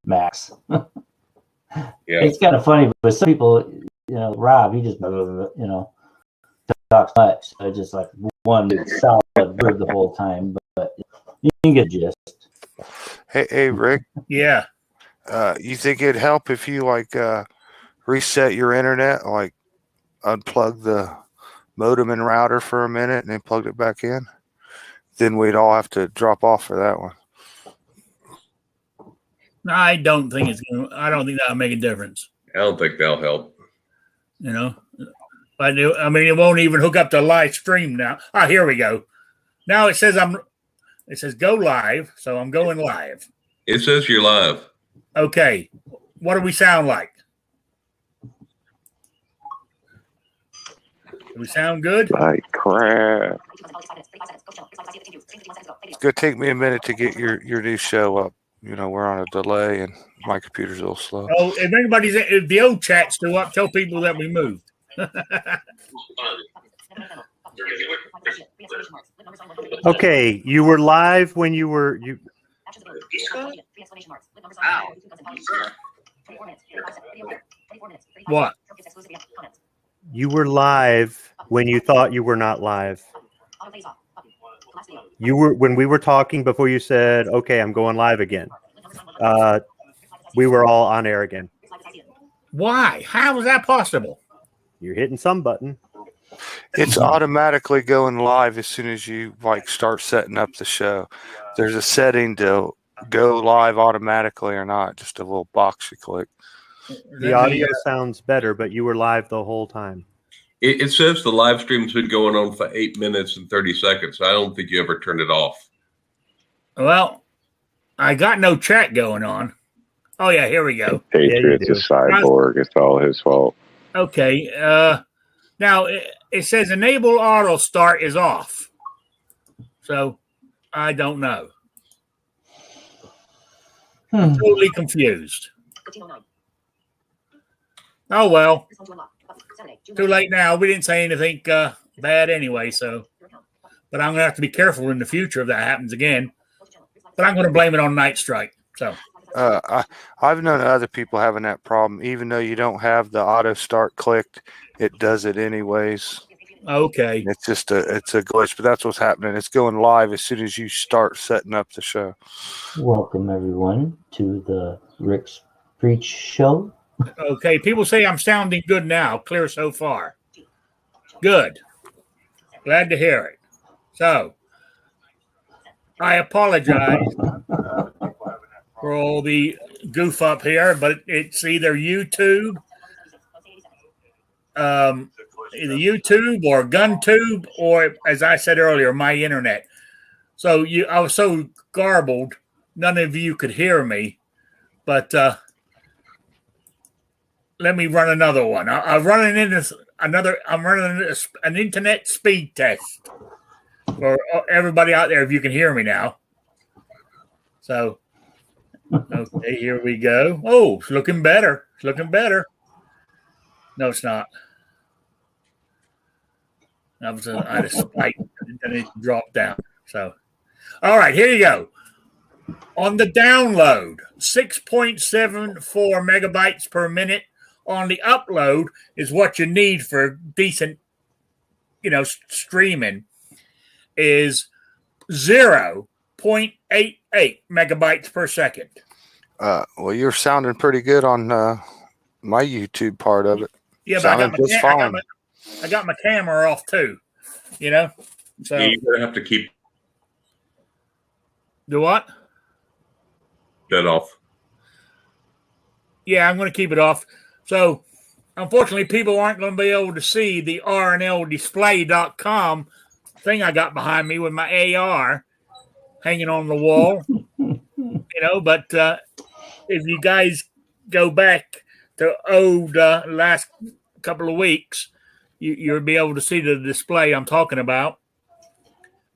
max. Yeah. It's kind of funny, but some people, Rob, he just, talks much. So just like one solid word the whole time, but you can get the gist. Hey, Rick. Yeah. You think it'd help if you reset your internet, like unplug the modem and router for a minute and then plugged it back in? Then we'd all have to drop off for that one. I don't think that'll make a difference. I don't think that'll help. I mean, it won't even hook up to live stream now. Here we go. Now it says go live, so I'm going live. It says you're live. Okay. What do we sound like? Do we sound good? Like crap. It's going to take me a minute to get your new show up. We're on a delay and my computer's a little slow. Oh, if the old chat's still up, tell people that we moved. Okay, you were live when you were What? You were live when you thought you were not live. You were when we were talking before you said, "Okay, I'm going live again." We were all on air again. Why? How is that possible? You're hitting some button. It's automatically going live as soon as you start setting up the show. There's a setting to go live automatically or not, just a little box you click. The audio sounds better, but you were live the whole time. It says the live stream's been going on for 8 minutes and 30 seconds. I don't think you ever turned it off. Well, I got no chat going on. Oh, yeah, here we go. Patriot's a cyborg. It's all his fault. Okay. Now, it says enable auto start is off. So, I don't know. I'm totally confused. Oh, well. Too late now. We didn't say anything bad anyway, so. But I'm going to have to be careful in the future if that happens again. But I'm going to blame it on Night Strike. So. I've known other people having that problem. Even though you don't have the auto start clicked, it does it anyways. Okay. It's just it's a glitch, but that's what's happening. It's going live as soon as you start setting up the show. Welcome everyone to the Rick's Preach Show. Okay, people say I'm sounding good now. Clear so far. Good. Glad to hear it. So, I apologize for all the goof up here, but it's either YouTube, or GunTube, or, as I said earlier, my internet. So I was so garbled, none of you could hear me. But let me run another one. I'm running an internet speed test for everybody out there. If you can hear me now, so okay, here we go. Oh, it's looking better. It's looking better. No, it's not. I had a spike and it dropped down. So, all right, here you go. On the download, 6.74 megabytes per minute. On the upload is what you need for decent, streaming. Is 0.88 megabytes per second. Well, you're sounding pretty good on my YouTube part of it. Yeah, but I got my camera off too. So you're gonna have to keep the what? That off. Yeah, I'm going to keep it off. So, unfortunately, people aren't going to be able to see the rnldisplay.com thing I got behind me with my AR hanging on the wall. But if you guys go back to last couple of weeks, you'll be able to see the display I'm talking about.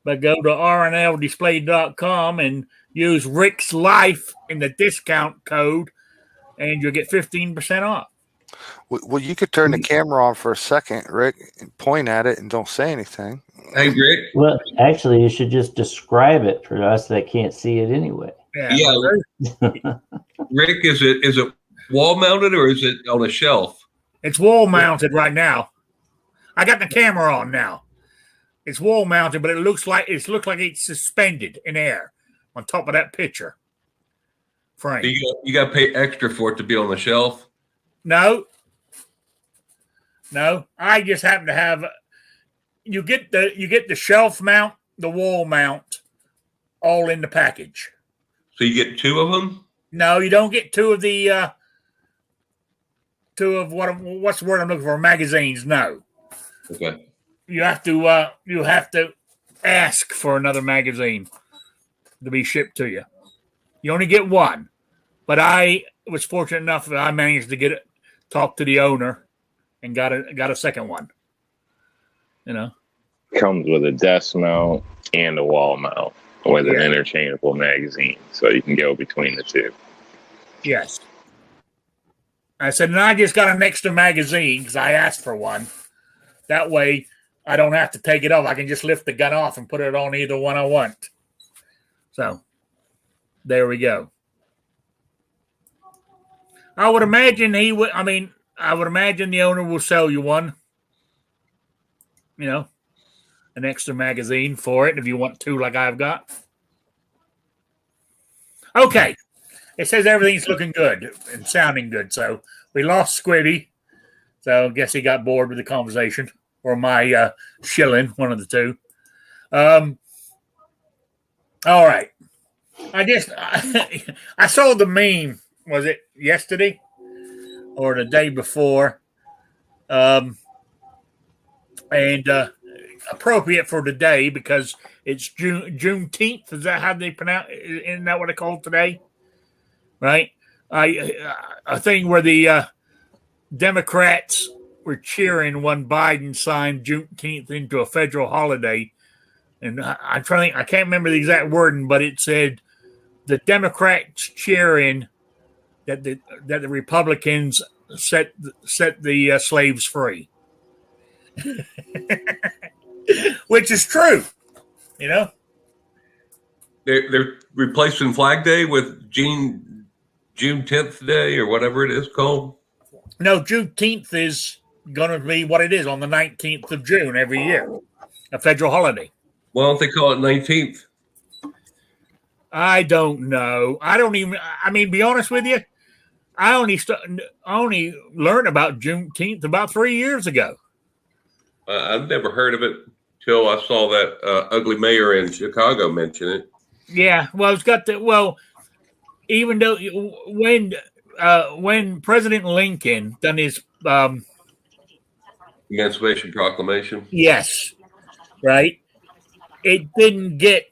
But go to rnldisplay.com and use Rick's Life in the discount code, and you'll get 15% off. Well, you could turn the camera on for a second, Rick, and point at it and don't say anything. Hey, Rick. Well, actually, you should just describe it for us that can't see it anyway. Yeah. Rick, is it wall mounted or is it on a shelf? It's wall mounted right now. I got the camera on now. It's wall mounted, but it looks like it's suspended in air on top of that picture frame. So you got to pay extra for it to be on the shelf. No. I just happen to have. You get the shelf mount, the wall mount, all in the package. So you get two of them? No, you don't get two of the what's the word I'm looking for? Magazines. No. Okay. You have to ask for another magazine to be shipped to you. You only get one, but I was fortunate enough that I managed to talk to the owner and got a second one. You know, Comes with a desk mount and a wall mount with an interchangeable magazine, so you can go between the two. Yes. I said, and I just got an extra magazine because I asked for one. That way, I don't have to take it off. I can just lift the gun off and put it on either one I want. So, there we go. I would imagine I would imagine the owner will sell you one. You know, an extra magazine for it if you want two like I've got. Okay. It says everything's looking good and sounding good. So, we lost Squiddy. So, I guess he got bored with the conversation. Or my shilling, one of the two. All right. I saw the meme. Was it yesterday or the day before? And appropriate for today because it's Juneteenth. Is that how they pronounce? Isn't that what they call it today? Right. A thing where the Democrats were cheering when Biden signed Juneteenth into a federal holiday. And I'm trying to think, I can't remember the exact wording, but it said the Democrats cheering that the Republicans set the slaves free. Which is true, you know? They're replacing Flag Day with June 10th Day or whatever it is called. No, Juneteenth is going to be what it is on the 19th of June every year, a federal holiday. Why don't they call it 19th? I don't know. Be honest with you, I only learned about Juneteenth about 3 years ago. I've never heard of it till I saw that ugly mayor in Chicago mention it. Yeah, well, it's got even though when President Lincoln done his Emancipation Proclamation. Yes, right. It didn't get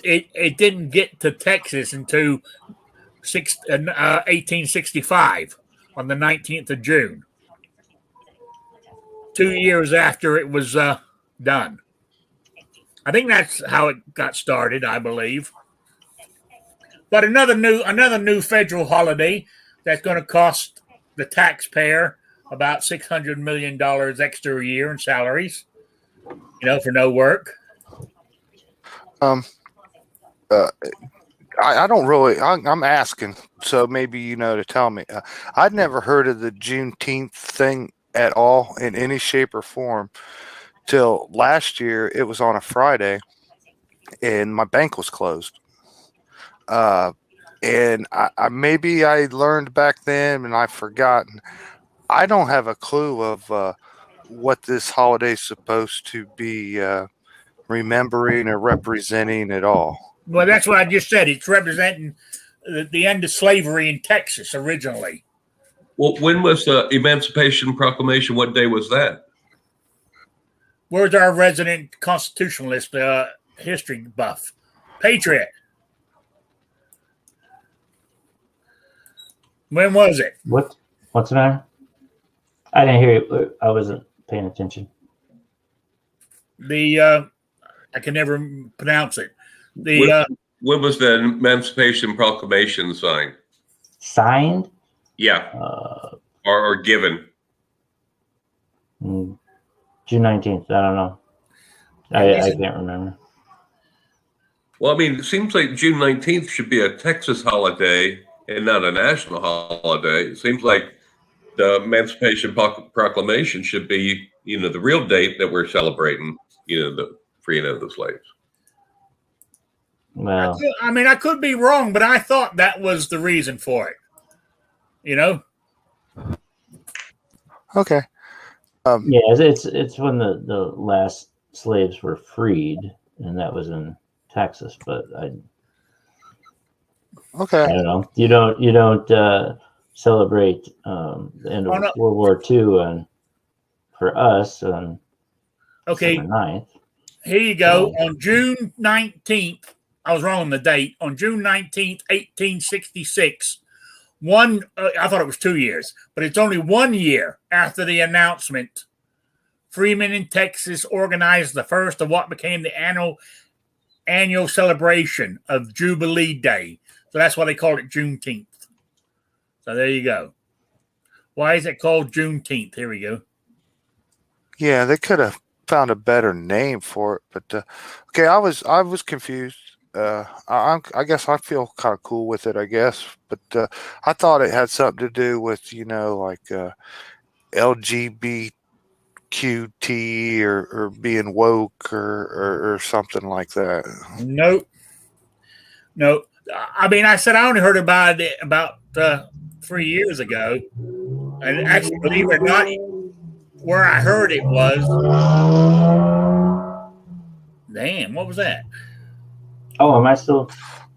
to Texas until 1865 on the 19th of June. 2 years after it was done. I think that's how it got started, I believe. But another new federal holiday that's going to cost the taxpayer about $600 million extra a year in salaries, for no work. I don't really. I'm asking, so maybe to tell me. I'd never heard of the Juneteenth thing at all in any shape or form till last year. It was on a Friday, and my bank was closed. And I maybe I learned back then, and I've forgotten. I don't have a clue of what this holiday is supposed to be remembering or representing at all. Well, that's what I just said. It's representing the end of slavery in Texas originally. Well, when was the Emancipation Proclamation? What day was that? Where's our resident constitutionalist history buff? Patriot. When was it? What's the matter? I didn't hear it. I wasn't paying attention. I can never pronounce it. When was the Emancipation Proclamation signed? Signed? Yeah. Or given? June 19th. I don't know. I can't remember. Well, I mean, it seems like June 19th should be a Texas holiday and not a national holiday. It seems like the Emancipation Proclamation should be, the real date that we're celebrating, the freeing of the slaves. Well, I could be wrong, but I thought that was the reason for it. Okay. yeah, it's when the last slaves were freed, and that was in Texas. But I Okay. don't know. You don't celebrate the end of World War II, and for us on December 9th. Here you go. On June 19th, I was wrong on the date. On June 19th, 1866, I thought it was 2 years, but it's only 1 year after the announcement. Freemen in Texas organized the first of what became the annual celebration of Jubilee Day. So that's why they called it Juneteenth. So there you go. Why is it called Juneteenth? Here we go. Yeah, they could have found a better name for it, but okay, I was confused. I guess I feel kind of cool with it, I guess, but I thought it had something to do with like LGBTQT or being woke or something like that. Nope. I mean, I said I only heard about it about 3 years ago, and actually, believe it or not, where I heard it was. Damn, what was that? Oh, am I still?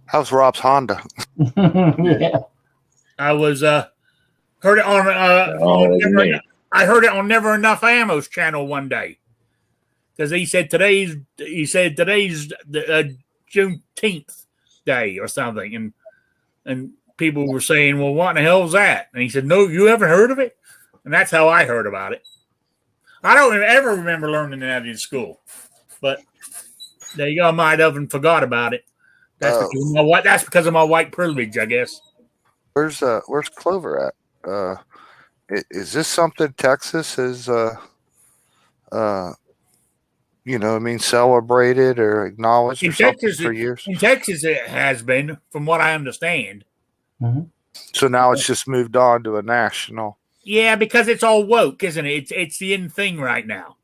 How's Rob's Honda? Yeah. I was heard it on. I heard it on Never Enough Ammo's channel one day because he said today's the Juneteenth day or something, and people were saying, "Well, what in the hell is that?" And he said, "No, you haven't heard of it," and that's how I heard about it. I don't ever remember learning that in school, but there you go. I might have and forgot about it. That's because of my white privilege, I guess. Where's Clover at? Is this something Texas is celebrated or acknowledged In or something Texas, for years? In Texas, it has been, from what I understand. Mm-hmm. So now it's just moved on to a national. Yeah, because it's all woke, isn't it? It's the in thing right now.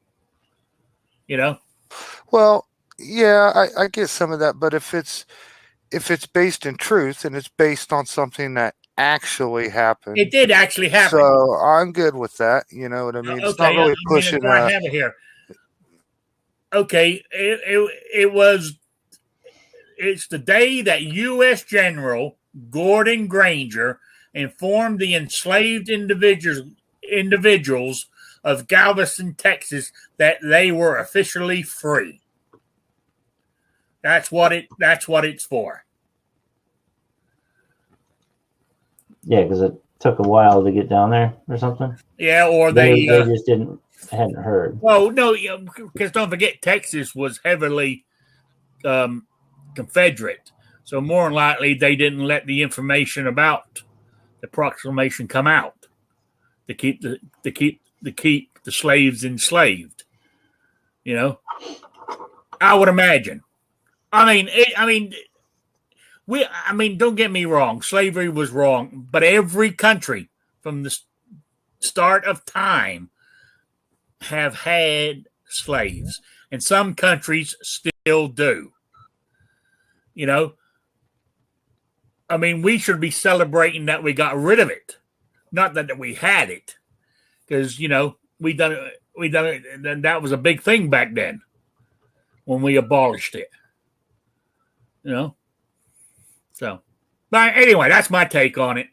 Well, yeah, I get some of that, but if it's based in truth and it's based on something that actually happened, it did actually happen. So I'm good with that. You know what I mean? It's not really pushing. I have it here. Okay, it's the day that U.S. General Gordon Granger informed the enslaved individuals of Galveston, Texas, that they were officially free. That's what it's for. Yeah, because it took a while to get down there or something. Yeah, or they just hadn't heard. Well, no, because don't forget, Texas was heavily Confederate, so more than likely they didn't let the information about the proclamation come out to keep the slaves enslaved. I would imagine. Don't get me wrong. Slavery was wrong, but every country from the start of time have had slaves, and some countries still do. We should be celebrating that we got rid of it, not that we had it, because we done it, and that was a big thing back then when we abolished it. So, but anyway, that's my take on it.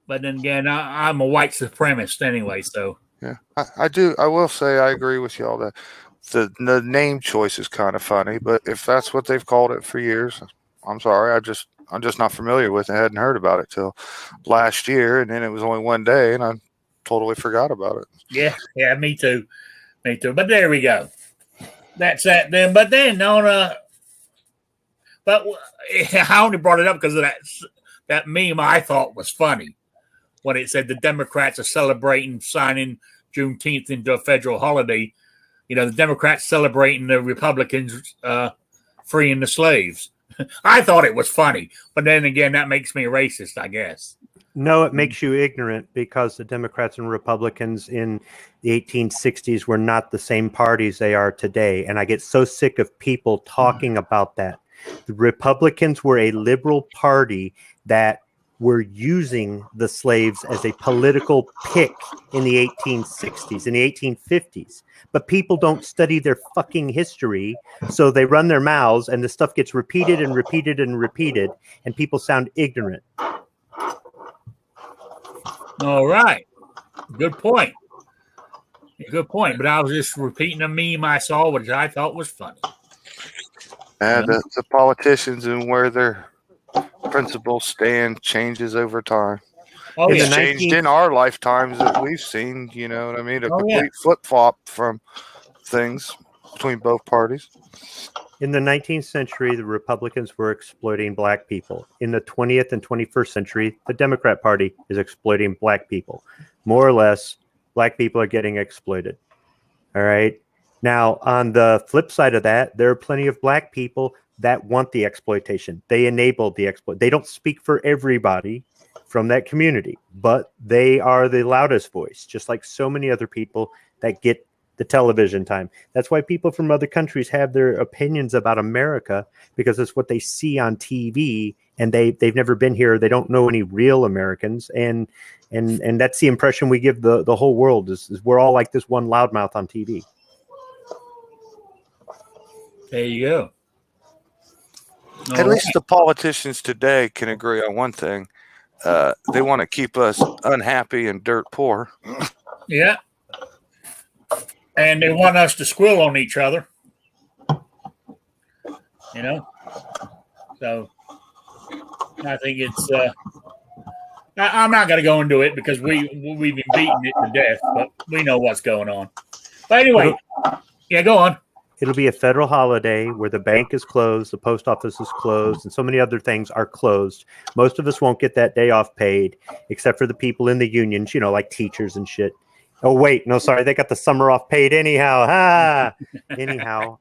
But then again, I'm a white supremacist anyway, so. Yeah, I do. I will say I agree with you all that the name choice is kind of funny, but if that's what they've called it for years, I'm sorry. I'm just not familiar with it. I hadn't heard about it till last year, and then it was only one day, and I totally forgot about it. Yeah, me too. But there we go. That's that then. But then but I only brought it up because of that meme I thought was funny when it said the Democrats are celebrating signing Juneteenth into a federal holiday. The Democrats celebrating the Republicans freeing the slaves. I thought it was funny, but then again, that makes me racist, I guess. No, it makes you ignorant because the Democrats and Republicans in the 1860s were not the same parties they are today. And I get so sick of people talking about that. The Republicans were a liberal party that were using the slaves as a political pick in the 1860s, in the 1850s. But people don't study their fucking history, so they run their mouths and the stuff gets repeated and repeated and repeated, and people sound ignorant. All right. Good point. Good point. But I was just repeating a meme I saw, which I thought was funny. The politicians and where their principles stand changes over time. Oh, It's yeah. changed in our lifetimes that we've seen, you know what I mean? A complete flip-flop from things between both parties. In the 19th century, the Republicans were exploiting black people. In the 20th and 21st century, the Democrat Party is exploiting black people. More or less, black people are getting exploited. All right. Now, on the flip side of that, there are plenty of black people that want the exploitation. They enable the exploit. They don't speak for everybody from that community, but they are the loudest voice, just like so many other people that get the television time. That's why people from other countries have their opinions about America, because it's what they see on TV, and they've never been here. They don't know any real Americans, and that's the impression we give the whole world is we're all like this one loudmouth on TV. There you go. At least the politicians today can agree on one thing. They want to keep us unhappy and dirt poor. Yeah. And they want us to squill on each other. You know? So I think it's I'm not going to go into it because we've been beating it to death, but we know what's going on. But anyway, yeah, go on. It'll be a federal holiday where the bank is closed, the post office is closed, and so many other things are closed. Most of us won't get that day off paid, except for the people in the unions, you know, like teachers and shit. Oh, wait, no, sorry, they got the summer off paid anyhow. Anyhow,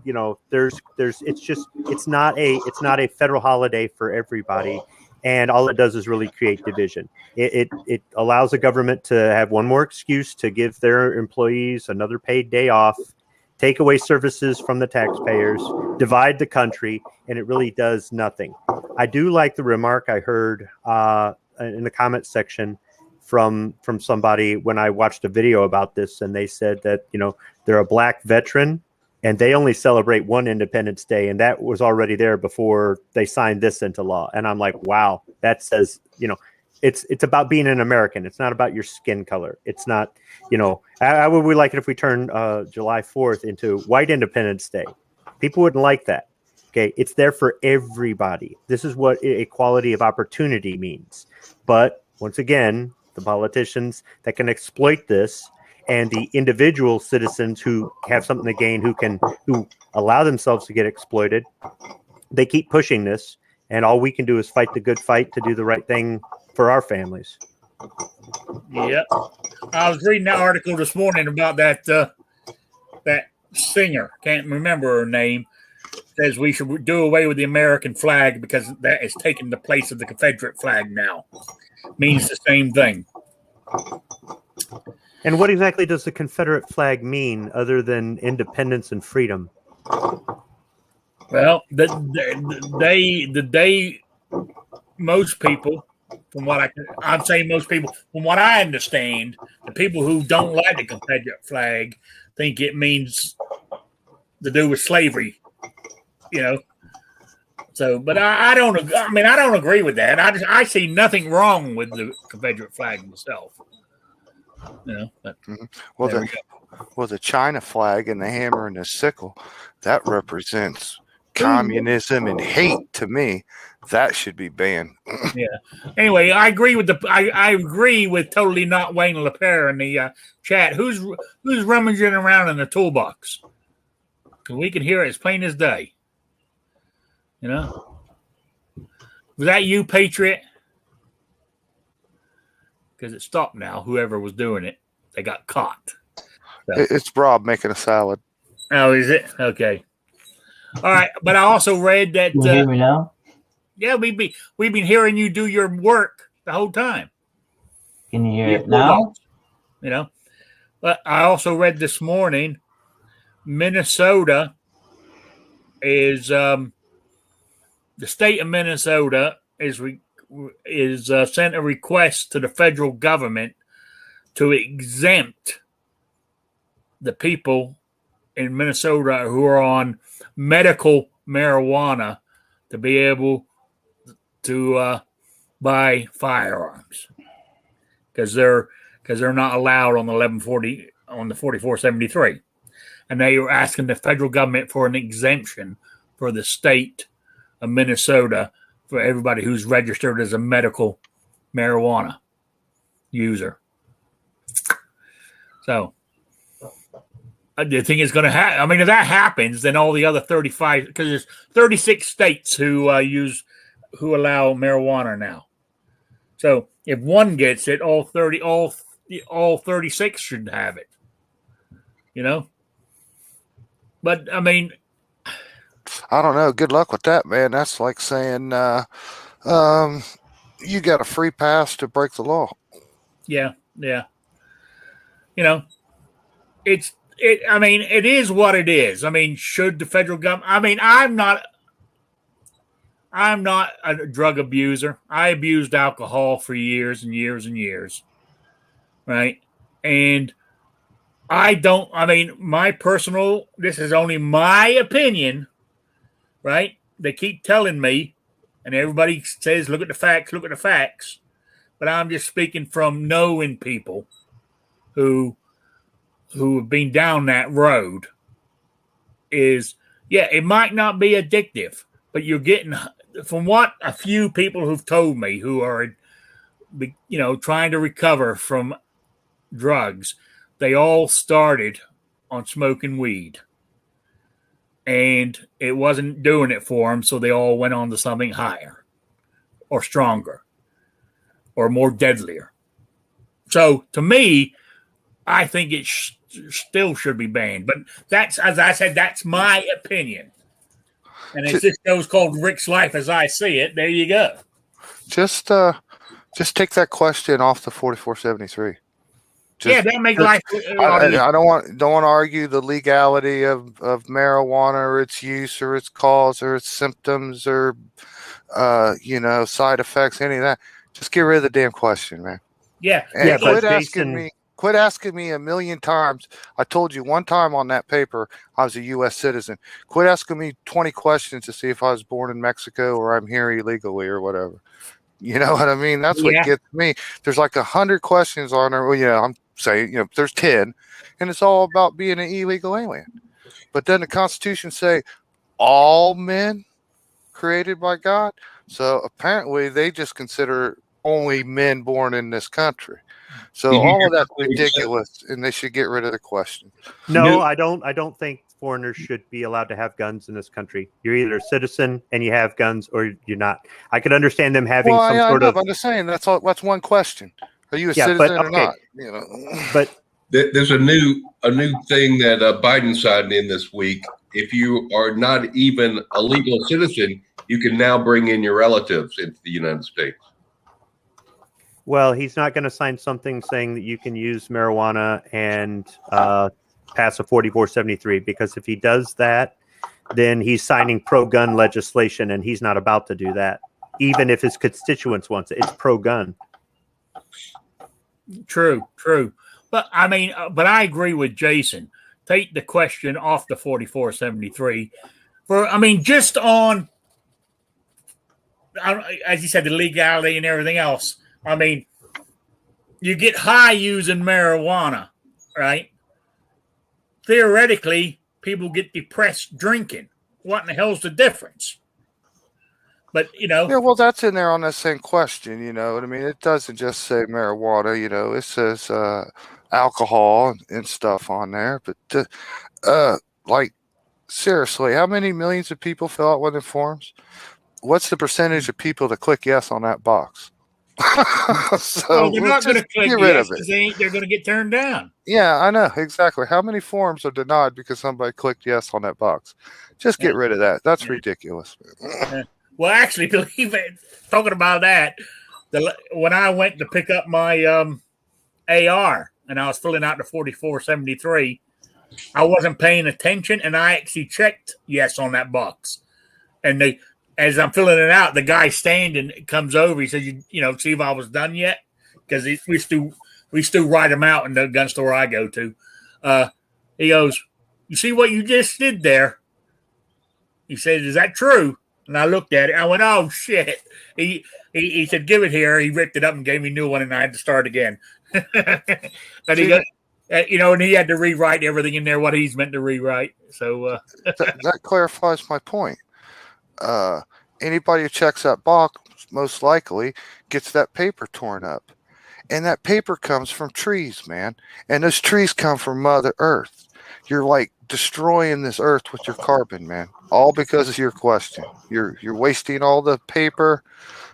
you know, it's not a federal holiday for everybody. And all it does is really create division. It allows the government to have one more excuse to give their employees another paid day off, take away services from the taxpayers, divide the country, and it really does nothing. I do like the remark I heard in the comment section from somebody when I watched a video about this, and they said that, you know, they're a black veteran and they only celebrate one Independence Day, and that was already there before they signed this into law. And I'm like, wow, that says, you know, it's about being an American. It's not about your skin color. It's not, you know, how would we like it if we turn July 4th into White Independence Day? People wouldn't like that. Okay, it's there for everybody. This is what equality of opportunity means. But once again, the politicians that can exploit this and the individual citizens who have something to gain, who allow themselves to get exploited, they keep pushing this. And all we can do is fight the good fight to do the right thing for our families. Yep. I was reading that article this morning about that singer. Can't remember her name. Says we should do away with the American flag because that is taking the place of the Confederate flag now. Means the same thing. And what exactly does the Confederate flag mean other than independence and freedom? Well, most people, from what I'm saying, most people, from what I understand, the people who don't like the Confederate flag think it means to do with slavery. You know, so but I don't agree with that. I see nothing wrong with the Confederate flag myself. You know, but well, the China flag and the hammer and the sickle, that represents communism and hate to me. That should be banned. Yeah. Anyway, I agree with I agree with totally not Wayne LaPierre in the chat. Who's rummaging around in the toolbox? Because we can hear it as plain as day. You know, was that you, Patriot? Because it stopped now. Whoever was doing it, they got caught. So. It's Rob making a salad. Oh, is it? Okay. All right, but I also read that. Can you hear me now? Yeah, we've been hearing you do your work the whole time. Can you hear Your it now? bulldogs, you know, but I also read this morning, Minnesota is the state of Minnesota is sent a request to the federal government to exempt the people in Minnesota who are on medical marijuana to be able to buy firearms because they're not allowed on the 1140 on the 4473, and they are asking the federal government for an exemption for the state of Minnesota for everybody who's registered as a medical marijuana user. So the thing is going to happen. I mean, if that happens, then all the other 35, because there's 36 states who allow marijuana now. So if one gets it, all 36 should have it. You know. But I mean, I don't know. Good luck with that, man. That's like saying you got a free pass to break the law. Yeah. You know, I mean, it is what it is. I mean, should the federal government? I mean, I'm not a drug abuser. I abused alcohol for years and years and years, right? And this is only my opinion, right? They keep telling me, and everybody says, look at the facts. But I'm just speaking from knowing people who have been down that road. It might not be addictive, but you're getting, from what a few people who've told me who are, trying to recover from drugs, they all started on smoking weed. And it wasn't doing it for them, so they all went on to something higher or stronger or more deadlier. So to me, I think it still should be banned. But that's, as I said, that's my opinion. And it's this show's called Rick's Life as I See It. There you go. Just take that question off the 4473. That makes life. I don't want to argue the legality of marijuana or its use or its cause or its symptoms or side effects, any of that. Just get rid of the damn question, man. Yeah. And quit asking me a million times. I told you one time on that paper I was a U.S. citizen. Quit asking me 20 questions to see if I was born in Mexico or I'm here illegally or whatever. You know what I mean? That's what gets me. There's like 100 questions on there. Well, I'm saying, there's 10, and it's all about being an illegal alien. But then the Constitution say all men created by God. So apparently they just consider only men born in this country. So all of that's ridiculous, and they should get rid of the question. No, I don't think foreigners should be allowed to have guns in this country. You're either a citizen and you have guns, or you're not. I could understand them having I'm just saying that's one question. Are you a citizen or not? But there's a new thing that Biden signed in this week. If you are not even a legal citizen, you can now bring in your relatives into the United States. Well, he's not going to sign something saying that you can use marijuana and pass a 4473, because if he does that, then he's signing pro-gun legislation, and he's not about to do that. Even if his constituents wants it, it's pro-gun. True. But I mean, but I agree with Jason. Take the question off the 4473 just on, as you said, the legality and everything else. I mean, you get high using marijuana, right? Theoretically, people get depressed drinking. What in the hell's the difference? But, well, that's in there on that same question. You know what I mean? It doesn't just say marijuana, it says alcohol and stuff on there. But seriously, how many millions of people fill out one of the forms? What's the percentage of people that click yes on that box? So Well, they're not going to just click get rid yes of it. because they're going to get turned down. Yeah, I know exactly. How many forms are denied because somebody clicked yes on that box? Just get rid of that. That's ridiculous. Well, actually, believe it. Talking about that, when I went to pick up my AR and I was filling out the 4473, I wasn't paying attention, and I actually checked yes on that box. And as I'm filling it out, the guy standing comes over. He says, "You know, see if I was done yet," because we still write them out in the gun store I go to. He goes, "You see what you just did there?" He said, "Is that true?" And I looked at it. I went, "Oh shit!" He said, "Give it here." He ripped it up and gave me a new one, and I had to start again. But he got, and he had to rewrite everything in there what he's meant to rewrite. So that clarifies my point. Anybody who checks that box most likely gets that paper torn up, and that paper comes from trees, man. And those trees come from Mother Earth. You're like destroying this earth with your carbon, man. All because of your question. You're wasting all the paper.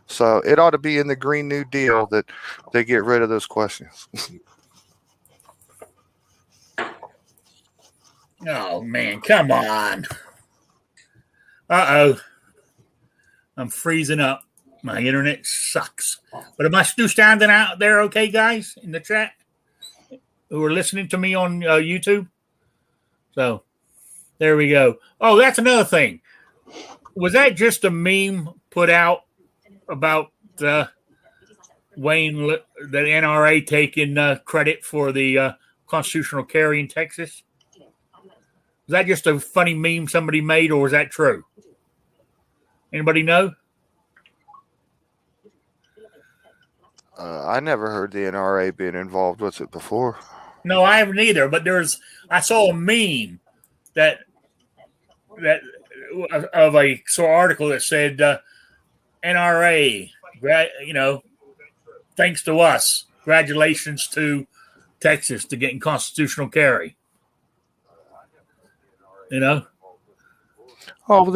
So it ought to be in the Green New Deal that they get rid of those questions. oh man, come on. Uh-oh. I'm freezing up. My internet sucks. But am I still standing out there okay, guys, in the chat who are listening to me on YouTube? So there we go. Oh, that's another thing. Was that just a meme put out about Wayne, the NRA taking credit for the constitutional carry in Texas? Was that just a funny meme somebody made, or was that true? Anybody know? I never heard the NRA being involved with it before. No, I haven't either. But I saw a meme that of a article that said NRA, thanks to us, congratulations to Texas to getting constitutional carry. Oh,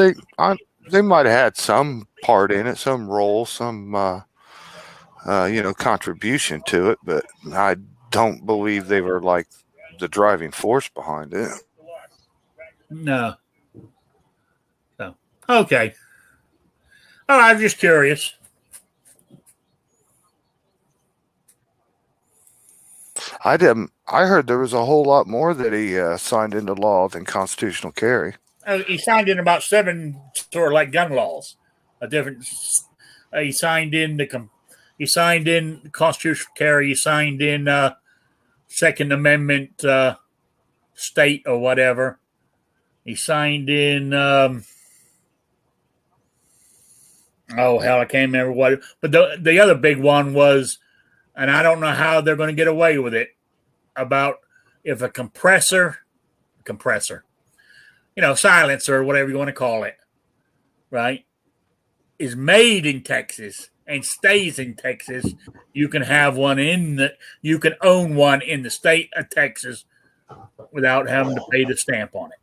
they might have had some part in it, some role, some contribution to it, but I don't believe they were like the driving force behind it. No. So okay. Oh, I'm just curious. I heard there was a whole lot more that he signed into law than constitutional carry. He signed in about 7 sort of like gun laws. He signed in constitutional carry. He signed in Second Amendment state or whatever. He signed in. Oh hell, I can't remember what. But the other big one was, and I don't know how they're going to get away with it, about if a compressor, silencer or whatever you want to call it, right, is made in Texas and stays in Texas, you can have one you can own one in the state of Texas without having to pay the stamp on it.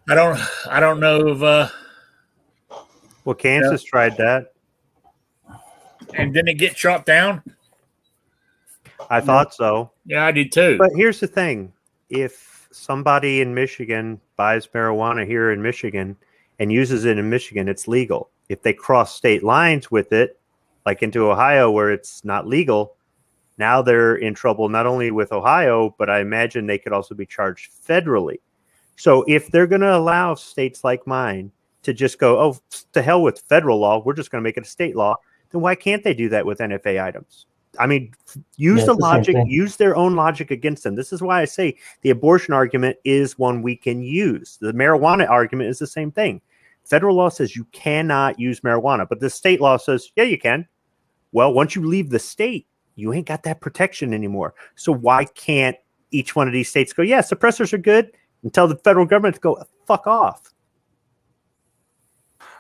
I don't know if well, Kansas tried that. And didn't it get shot down? I thought so. Yeah, I did too. But here's the thing. If somebody in Michigan buys marijuana here in Michigan and uses it in Michigan, it's legal. If they cross state lines with it, like into Ohio where it's not legal, now they're in trouble not only with Ohio, but I imagine they could also be charged federally. So if they're going to allow states like mine to just go, oh, to hell with federal law, we're just going to make it a state law, then why can't they do that with NFA items? I mean, use the logic, use their own logic against them. This is why I say the abortion argument is one we can use. The marijuana argument is the same thing. Federal law says you cannot use marijuana, but the state law says, yeah, you can. Well, once you leave the state, you ain't got that protection anymore. So why can't each one of these states go, yeah, suppressors are good, and tell the federal government to go fuck off?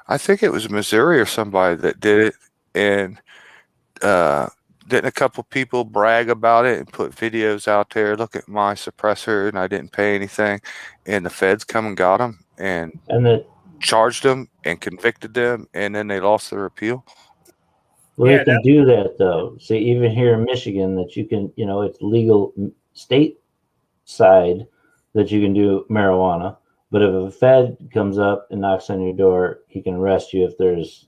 I think it was Missouri or somebody that did it, and didn't a couple people brag about it and put videos out there? Look at my suppressor, and I didn't pay anything, and the feds come and got them, and the charged them and convicted them, and then they lost their appeal? Well, Yeah, they can do that though. See, even here in Michigan, that you can, it's legal state side that you can do marijuana. But if a Fed comes up and knocks on your door, he can arrest you if there's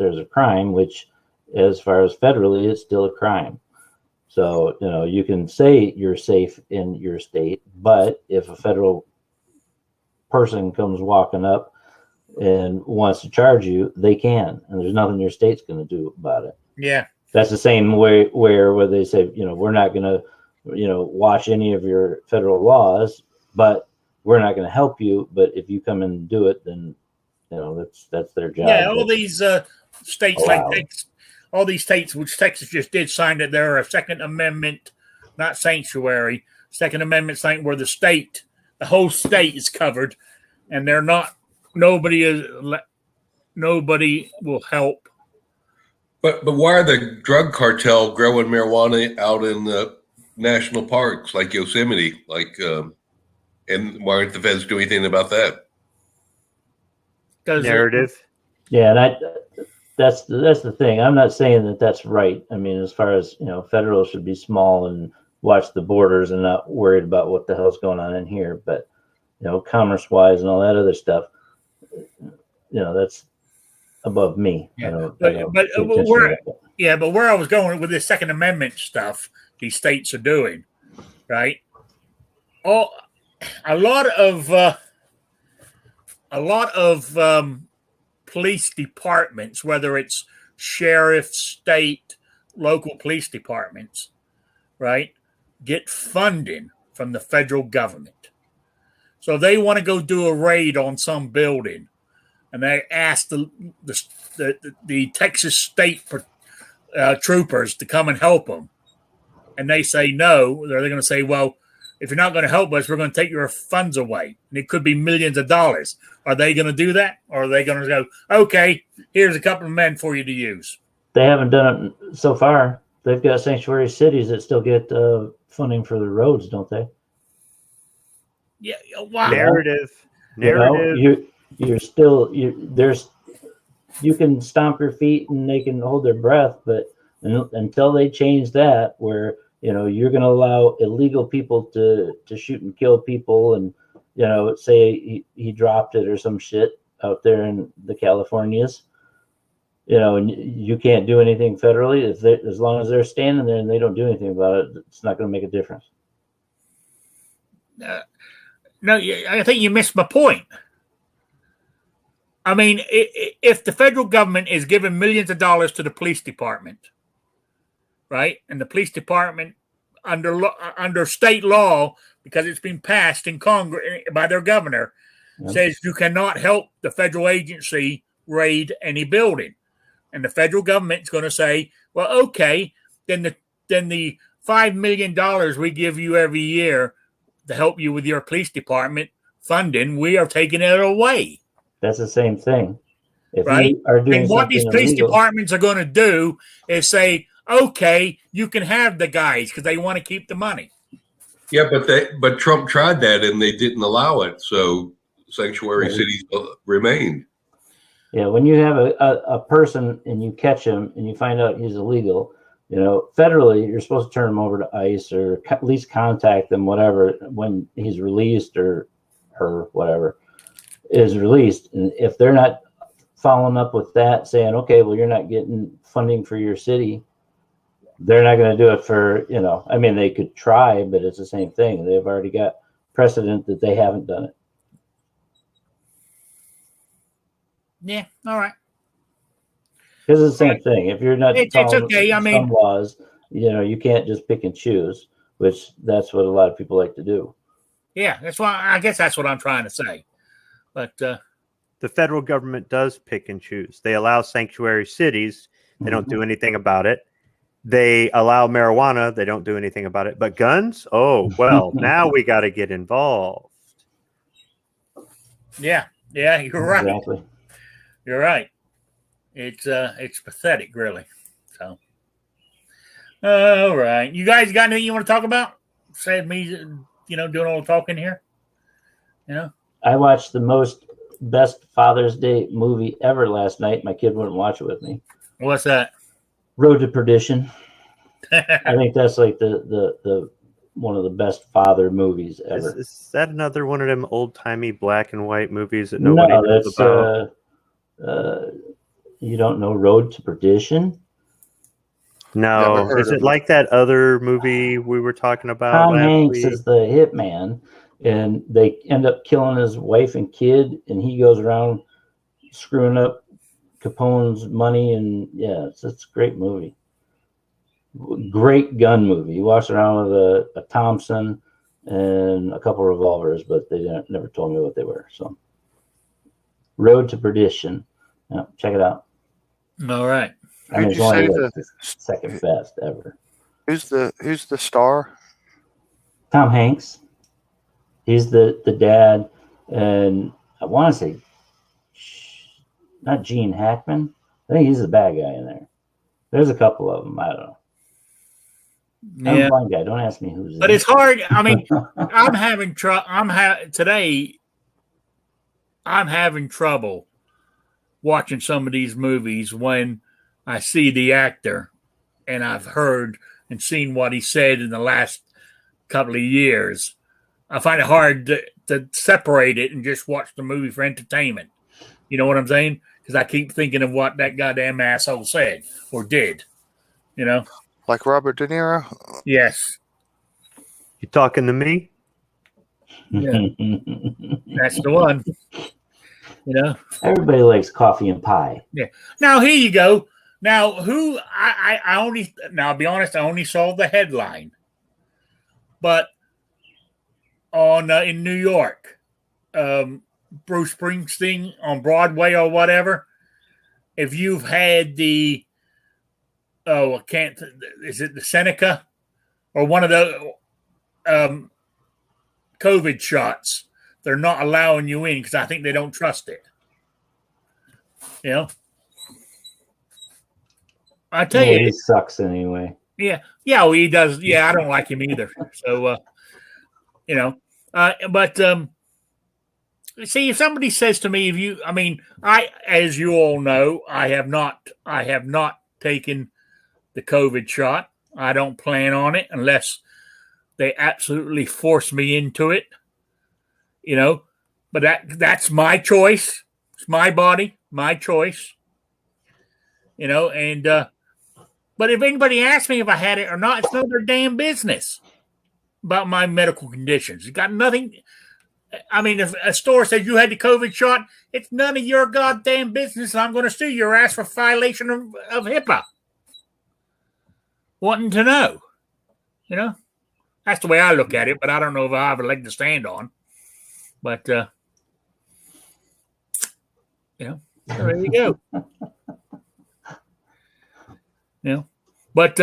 a crime, which, as far as federally, it's still a crime. So, you can say you're safe in your state, but if a federal person comes walking up and wants to charge you, they can, and there's nothing your state's going to do about it. Yeah. That's the same way where they say, we're not going to, watch any of your federal laws, but we're not going to help you. But if you come and do it, then, that's their job. Yeah. All these states like Texas, all these states, which Texas just did, sign that they're a Second Amendment, not sanctuary, Second Amendment sign where the whole state is covered, and they're not. Nobody will help. But why are the drug cartel growing marijuana out in the national parks like Yosemite? And why aren't the feds doing anything about that? Narrative. Yeah, and that's the thing. I'm not saying that that's right. I mean, as far as federal should be small and watch the borders and not worried about what the hell's going on in here. But commerce wise and all that other stuff, that's above me. Yeah. But where I was going with this Second Amendment stuff, these states are doing, right? A lot of police departments, whether it's sheriff, state, local police departments, right, get funding from the federal government. So they want to go do a raid on some building, and they ask the Texas state troopers to come and help them, and they say no. They're going to say, well, if you're not going to help us, we're going to take your funds away, and it could be millions of dollars. Are they going to do that, or are they going to go, okay, here's a couple of men for you to use? They haven't done it so far. They've got sanctuary cities that still get funding for the roads, don't they? Yeah. Wow. Narrative. You're still you can stomp your feet and they can hold their breath, but until they change that, where you're going to allow illegal people to shoot and kill people, and say he dropped it or some shit out there in the Californias, and you can't do anything federally. As long as they're standing there and they don't do anything about it, it's not going to make a difference. No, I think you missed my point. I mean, if the federal government is giving millions of dollars to the police department, right, and the police department under state law, because it's been passed in Congress by their governor, says you cannot help the federal agency raid any building, and the federal government's going to say, well, okay, then the $5 million we give you every year to help you with your police department funding, we are taking it away. That's the same thing. If right? you are doing and what these police illegal, departments are going to do is say, okay, you can have the guys because they want to keep the money. Yeah, but Trump tried that and they didn't allow it. So sanctuary cities remained. Yeah, when you have a person and you catch him and you find out he's illegal, federally, you're supposed to turn him over to ICE or at least contact them, whatever, when he's released or her, whatever, is released. And if they're not following up with that, saying, okay, well, you're not getting funding for your city, they're not going to do it for, I mean, they could try, but it's the same thing. They've already got precedent that they haven't done it. Yeah, all right. Because it's the same thing. If you're not it's okay. I mean, some laws, you can't just pick and choose, which that's what a lot of people like to do. Yeah, that's why I guess that's what I'm trying to say. But the federal government does pick and choose. They allow sanctuary cities. They don't do anything about it. They allow marijuana. They don't do anything about it. But guns? Oh, well, now we got to get involved. Yeah, you're right. Exactly. You're right. It's pathetic, really. So, all right. You guys got anything you want to talk about? Save me, doing all the talking here. I watched the most best Father's Day movie ever last night. My kid wouldn't watch it with me. What's that? Road to Perdition. I think that's like the one of the best father movies ever. Is that another one of them old timey black and white movies that nobody knows about? You don't know Road to Perdition? No. Is it like that other movie we were talking about? Tom Hanks is the hitman, and they end up killing his wife and kid, and he goes around screwing up Capone's money, and yeah, it's a great movie. Great gun movie. He walks around with a Thompson and a couple of revolvers, but they never told me what they were. So, Road to Perdition. Yeah, check it out. All right. I mean, it's only like the second best ever. Who's the star? Tom Hanks. He's the dad, and I want to say not Gene Hackman. I think he's the bad guy in there. There's a couple of them. I don't know. Yeah. I'm a blind guy. Don't ask me who's. But it's hard. I mean, I'm having today. I'm having trouble watching some of these movies when I see the actor, and I've heard and seen what he said in the last couple of years. I find it hard to separate it and just watch the movie for entertainment. You know what I'm saying? Because I keep thinking of what that goddamn asshole said or did. You know. Like Robert De Niro? Yes. You talking to me? Yeah. That's the one. You know? Everybody likes coffee and pie. Yeah. Now, here you go. Now, I'll be honest, I only saw the headline. But in New York, Bruce Springsteen on Broadway or whatever, if you've had is it the Seneca or one of the COVID shots? They're not allowing you in because I think they don't trust it. You know, I tell you, he sucks anyway. Yeah, well, he does. Yeah, I don't like him either. So, you know, but see, if somebody says to me, as you all know, I have not taken the COVID shot. I don't plan on it unless they absolutely force me into it, you know, but that's my choice. It's my body, my choice, you know, and, but if anybody asks me if I had it or not, it's none of their damn business about my medical conditions. It's got nothing. I mean, if a store says you had the COVID shot, it's none of your goddamn business. And I'm going to sue your ass for violation of HIPAA. Wanting to know, you know, that's the way I look at it, but I don't know if I have a leg to stand on. But, you know, there you go. You know, but,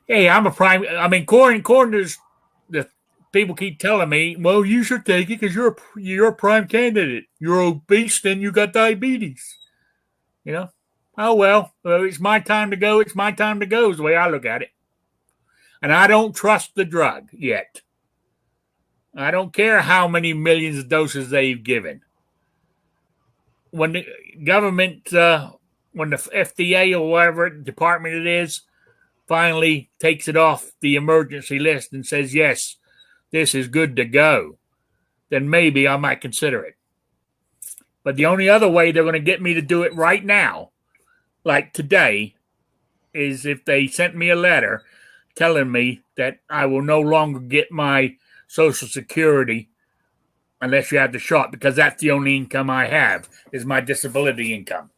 hey, I'm a prime. I mean, according to the people keep telling me, well, you should take it because you're a prime candidate. You're obese and you got diabetes. You know. Oh, well, it's my time to go. It's my time to go is the way I look at it. And I don't trust the drug yet. I don't care how many millions of doses they've given. When the government, when the FDA or whatever department it is, finally takes it off the emergency list and says, yes, this is good to go, then maybe I might consider it. But the only other way they're going to get me to do it right now, like today, is if they sent me a letter telling me that I will no longer get my Social Security unless you have the shot, because that's the only income I have is my disability income.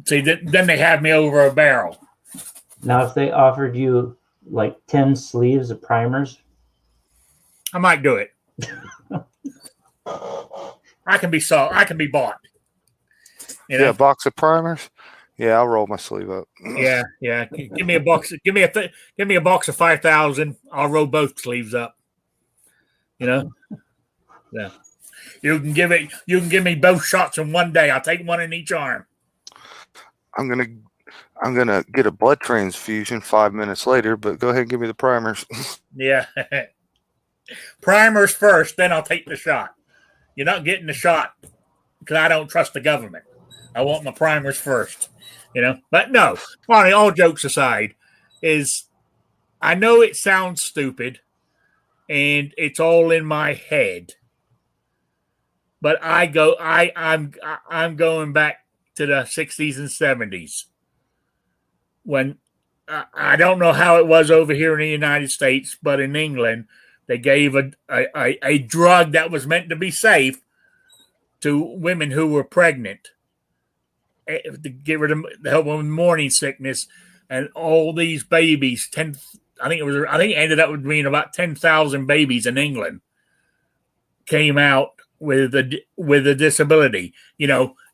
See, then they have me over a barrel. Now, if they offered you like 10 sleeves of primers, I might do it. I can be bought. You know? Yeah, a box of primers. Yeah, I'll roll my sleeve up. Yeah. Give me a box. Give me a box of 5,000. I'll roll both sleeves up. You know. Yeah. You can give me both shots in one day. I'll take one in each arm. I'm gonna get a blood transfusion 5 minutes later, but go ahead and give me the primers. Yeah. Primers first, then I'll take the shot. You're not getting the shot because I don't trust the government. I want my primers first, But no, all jokes aside, I know it sounds stupid, and it's all in my head. But I'm going back to the 60s and 70s when I don't know how it was over here in the United States, but in England they gave a drug that was meant to be safe to women who were pregnant to get rid of the help with morning sickness, and all these babies. I think it ended up with being about 10,000 babies in England came out with a disability.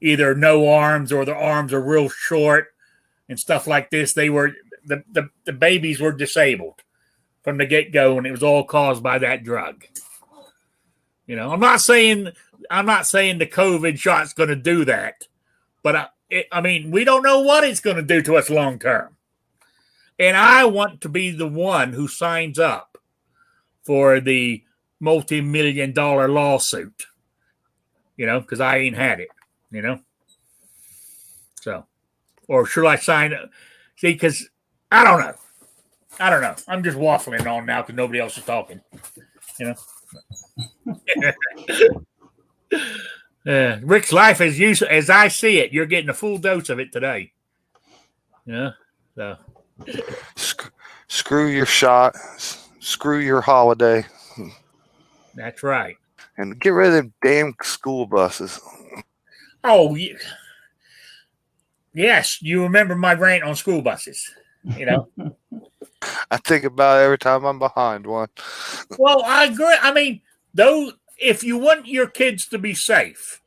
Either no arms or their arms are real short and stuff like this. They were the babies were disabled from the get-go, and it was all caused by that drug. I'm not saying the COVID shot's going to do that, but we don't know what it's going to do to us long term. And I want to be the one who signs up for the multi-million-dollar lawsuit, because I ain't had it, So, or should I sign up? See, because I don't know. I'm just waffling on now because nobody else is talking, Rick's life as I see it. You're getting a full dose of it today. So. Screw your shot. Screw your holiday. That's right. And get rid of them damn school buses. Oh, yes. You remember my rant on school buses, I think about it every time I'm behind one. Well, I agree. If you want your kids to be safe,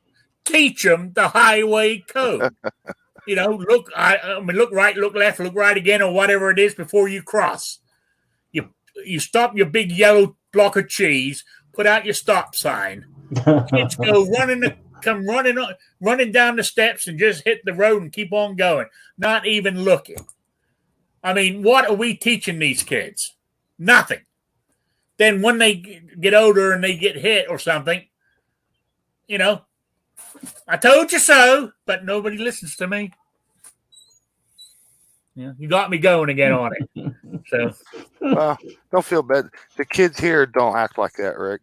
teach them the highway code. Look right, look left, look right again, or whatever it is before you cross. You stop your big yellow block of cheese, put out your stop sign. Kids go running down the steps and just hit the road and keep on going, not even looking. What are we teaching these kids? Nothing. Then when they get older and they get hit or something, I told you so, but nobody listens to me. You got me going again on it. So, well, don't feel bad. The kids here don't act like that, Rick.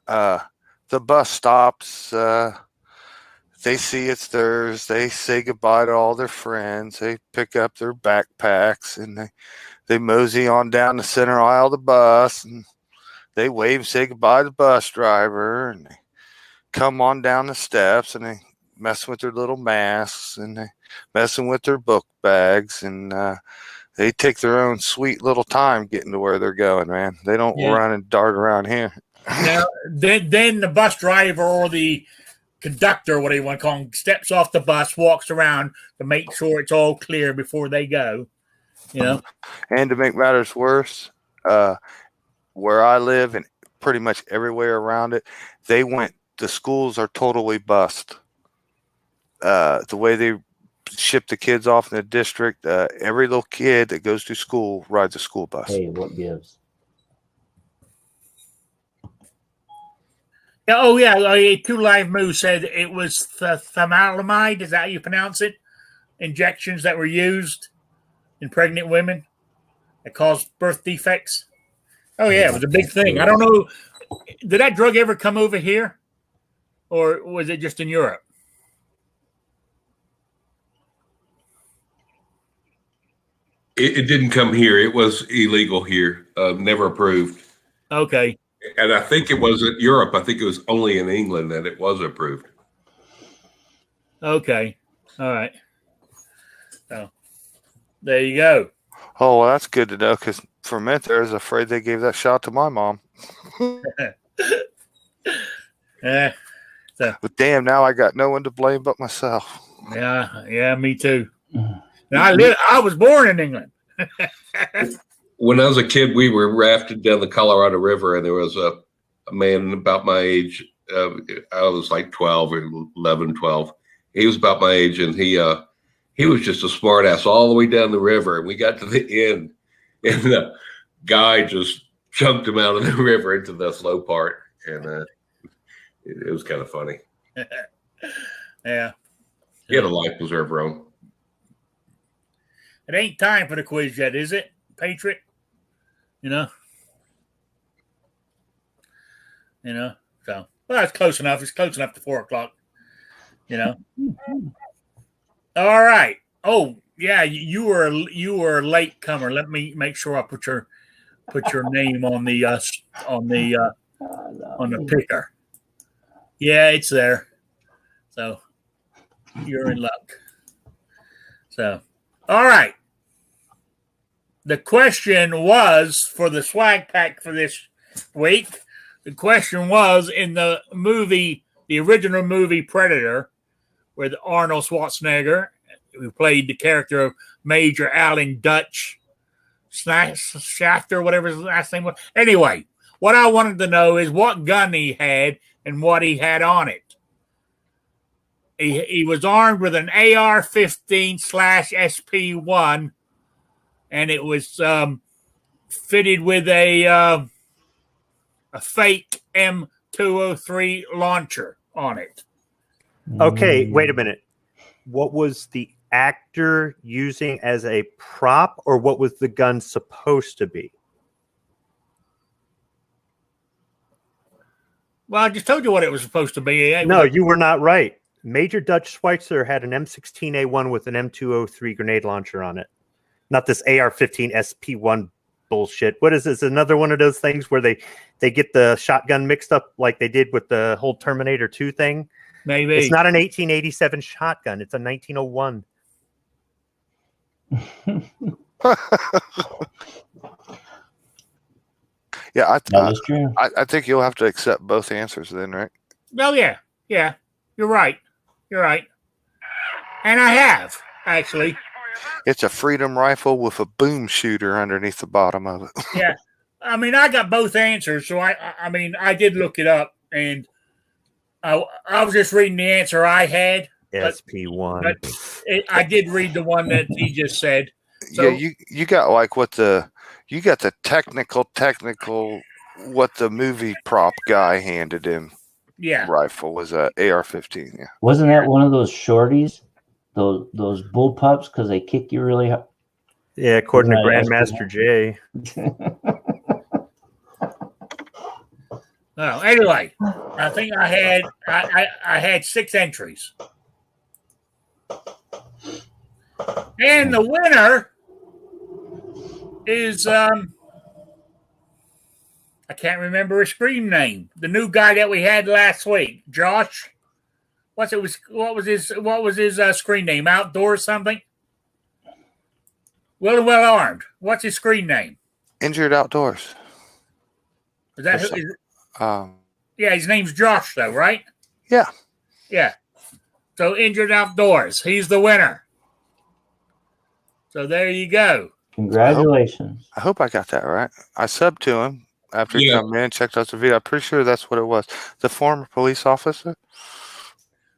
The bus stops. They see it's theirs. They say goodbye to all their friends. They pick up their backpacks and they mosey on down the center aisle of the bus, and they wave and say goodbye to the bus driver, and they come on down the steps, and they mess with their little masks, and they messing with their book bags, and they take their own sweet little time getting to where they're going, man. They don't run and dart around here. Now, then the bus driver or the conductor, what do you want to call him, steps off the bus, walks around to make sure it's all clear before they go. And to make matters worse, where I live and pretty much everywhere around it, the schools are totally bust. The way they ship the kids off in the district, every little kid that goes to school rides a school bus. Hey, what gives? Oh, yeah. Two Live Moose said it was thalidomide. Is that how you pronounce it? Injections that were used in pregnant women that caused birth defects. Oh, yeah. It was a big thing. I don't know. Did that drug ever come over here? Or was it just in Europe? It didn't come here. It was illegal here. Never approved. Okay. And I think it was in Europe. I think it was only in England that it was approved. Okay. All right. So there you go. Oh, well, that's good to know, because for a minute there, I was afraid they gave that shot to my mom. But damn, now I got no one to blame but myself. Yeah, me too. I was born in England. When I was a kid, we were rafted down the Colorado River, and there was a man about my age. I was like 12 or 11, 12. He was about my age, and he was just a smart ass all the way down the river. And we got to the end, and the guy just chunked him out of the river into the slow part, and it was kind of funny. Yeah. He had a life preserver on. It ain't time for the quiz yet, is it, Patriot? You know? So, well, it's close enough. It's close enough to 4 o'clock, you know? All right. Oh, yeah, you were a late comer. Let me make sure I put your name on the picker. Yeah, it's there. So you're in luck. So, all right. The question was for the swag pack for this week. The question was in the original movie Predator, with Arnold Schwarzenegger, who played the character of Major Alan Dutch Shafter, whatever his last name was. Anyway, what I wanted to know is what gun he had and what he had on it. He was armed with an AR-15/SP1, and it was fitted with a fake M203 launcher on it. Okay, wait a minute. What was the actor using as a prop, or what was the gun supposed to be? Well, I just told you what it was supposed to be. No, you were not right. Major Dutch Schweitzer had an M16A1 with an M203 grenade launcher on it. Not this AR-15 SP1 bullshit. What is this? Another one of those things where they get the shotgun mixed up like they did with the whole Terminator 2 thing? Maybe. It's not an 1887 shotgun. It's a 1901. Yeah, That is true. I think you'll have to accept both answers then, right? Well, yeah. You're right. And I have, actually. It's a Freedom rifle with a boom shooter underneath the bottom of it. Yeah. I mean, I got both answers, so I did look it up, and I was just reading the answer I had. SP1. But I did read the one that he just said. So, yeah, you got like you got the technical what the movie prop guy handed him. Yeah. Rifle was a AR-15. Yeah. Wasn't that one of those shorties? Those bull pups because they kick you really hard. Yeah, according to Right, Grandmaster J. Well, anyway, I think I had 6 entries. And the winner is I can't remember his screen name. The new guy that we had last week, Josh. What was his screen name? Outdoor something? Well armed. What's his screen name? Injured Outdoors. Is that who? Yeah, his name's Josh, though, right? Yeah. Yeah. So Injured Outdoors. He's the winner. So there you go. Congratulations. I hope I got that right. I subbed to him after he came in, checked out the video. I'm pretty sure that's what it was. The former police officer?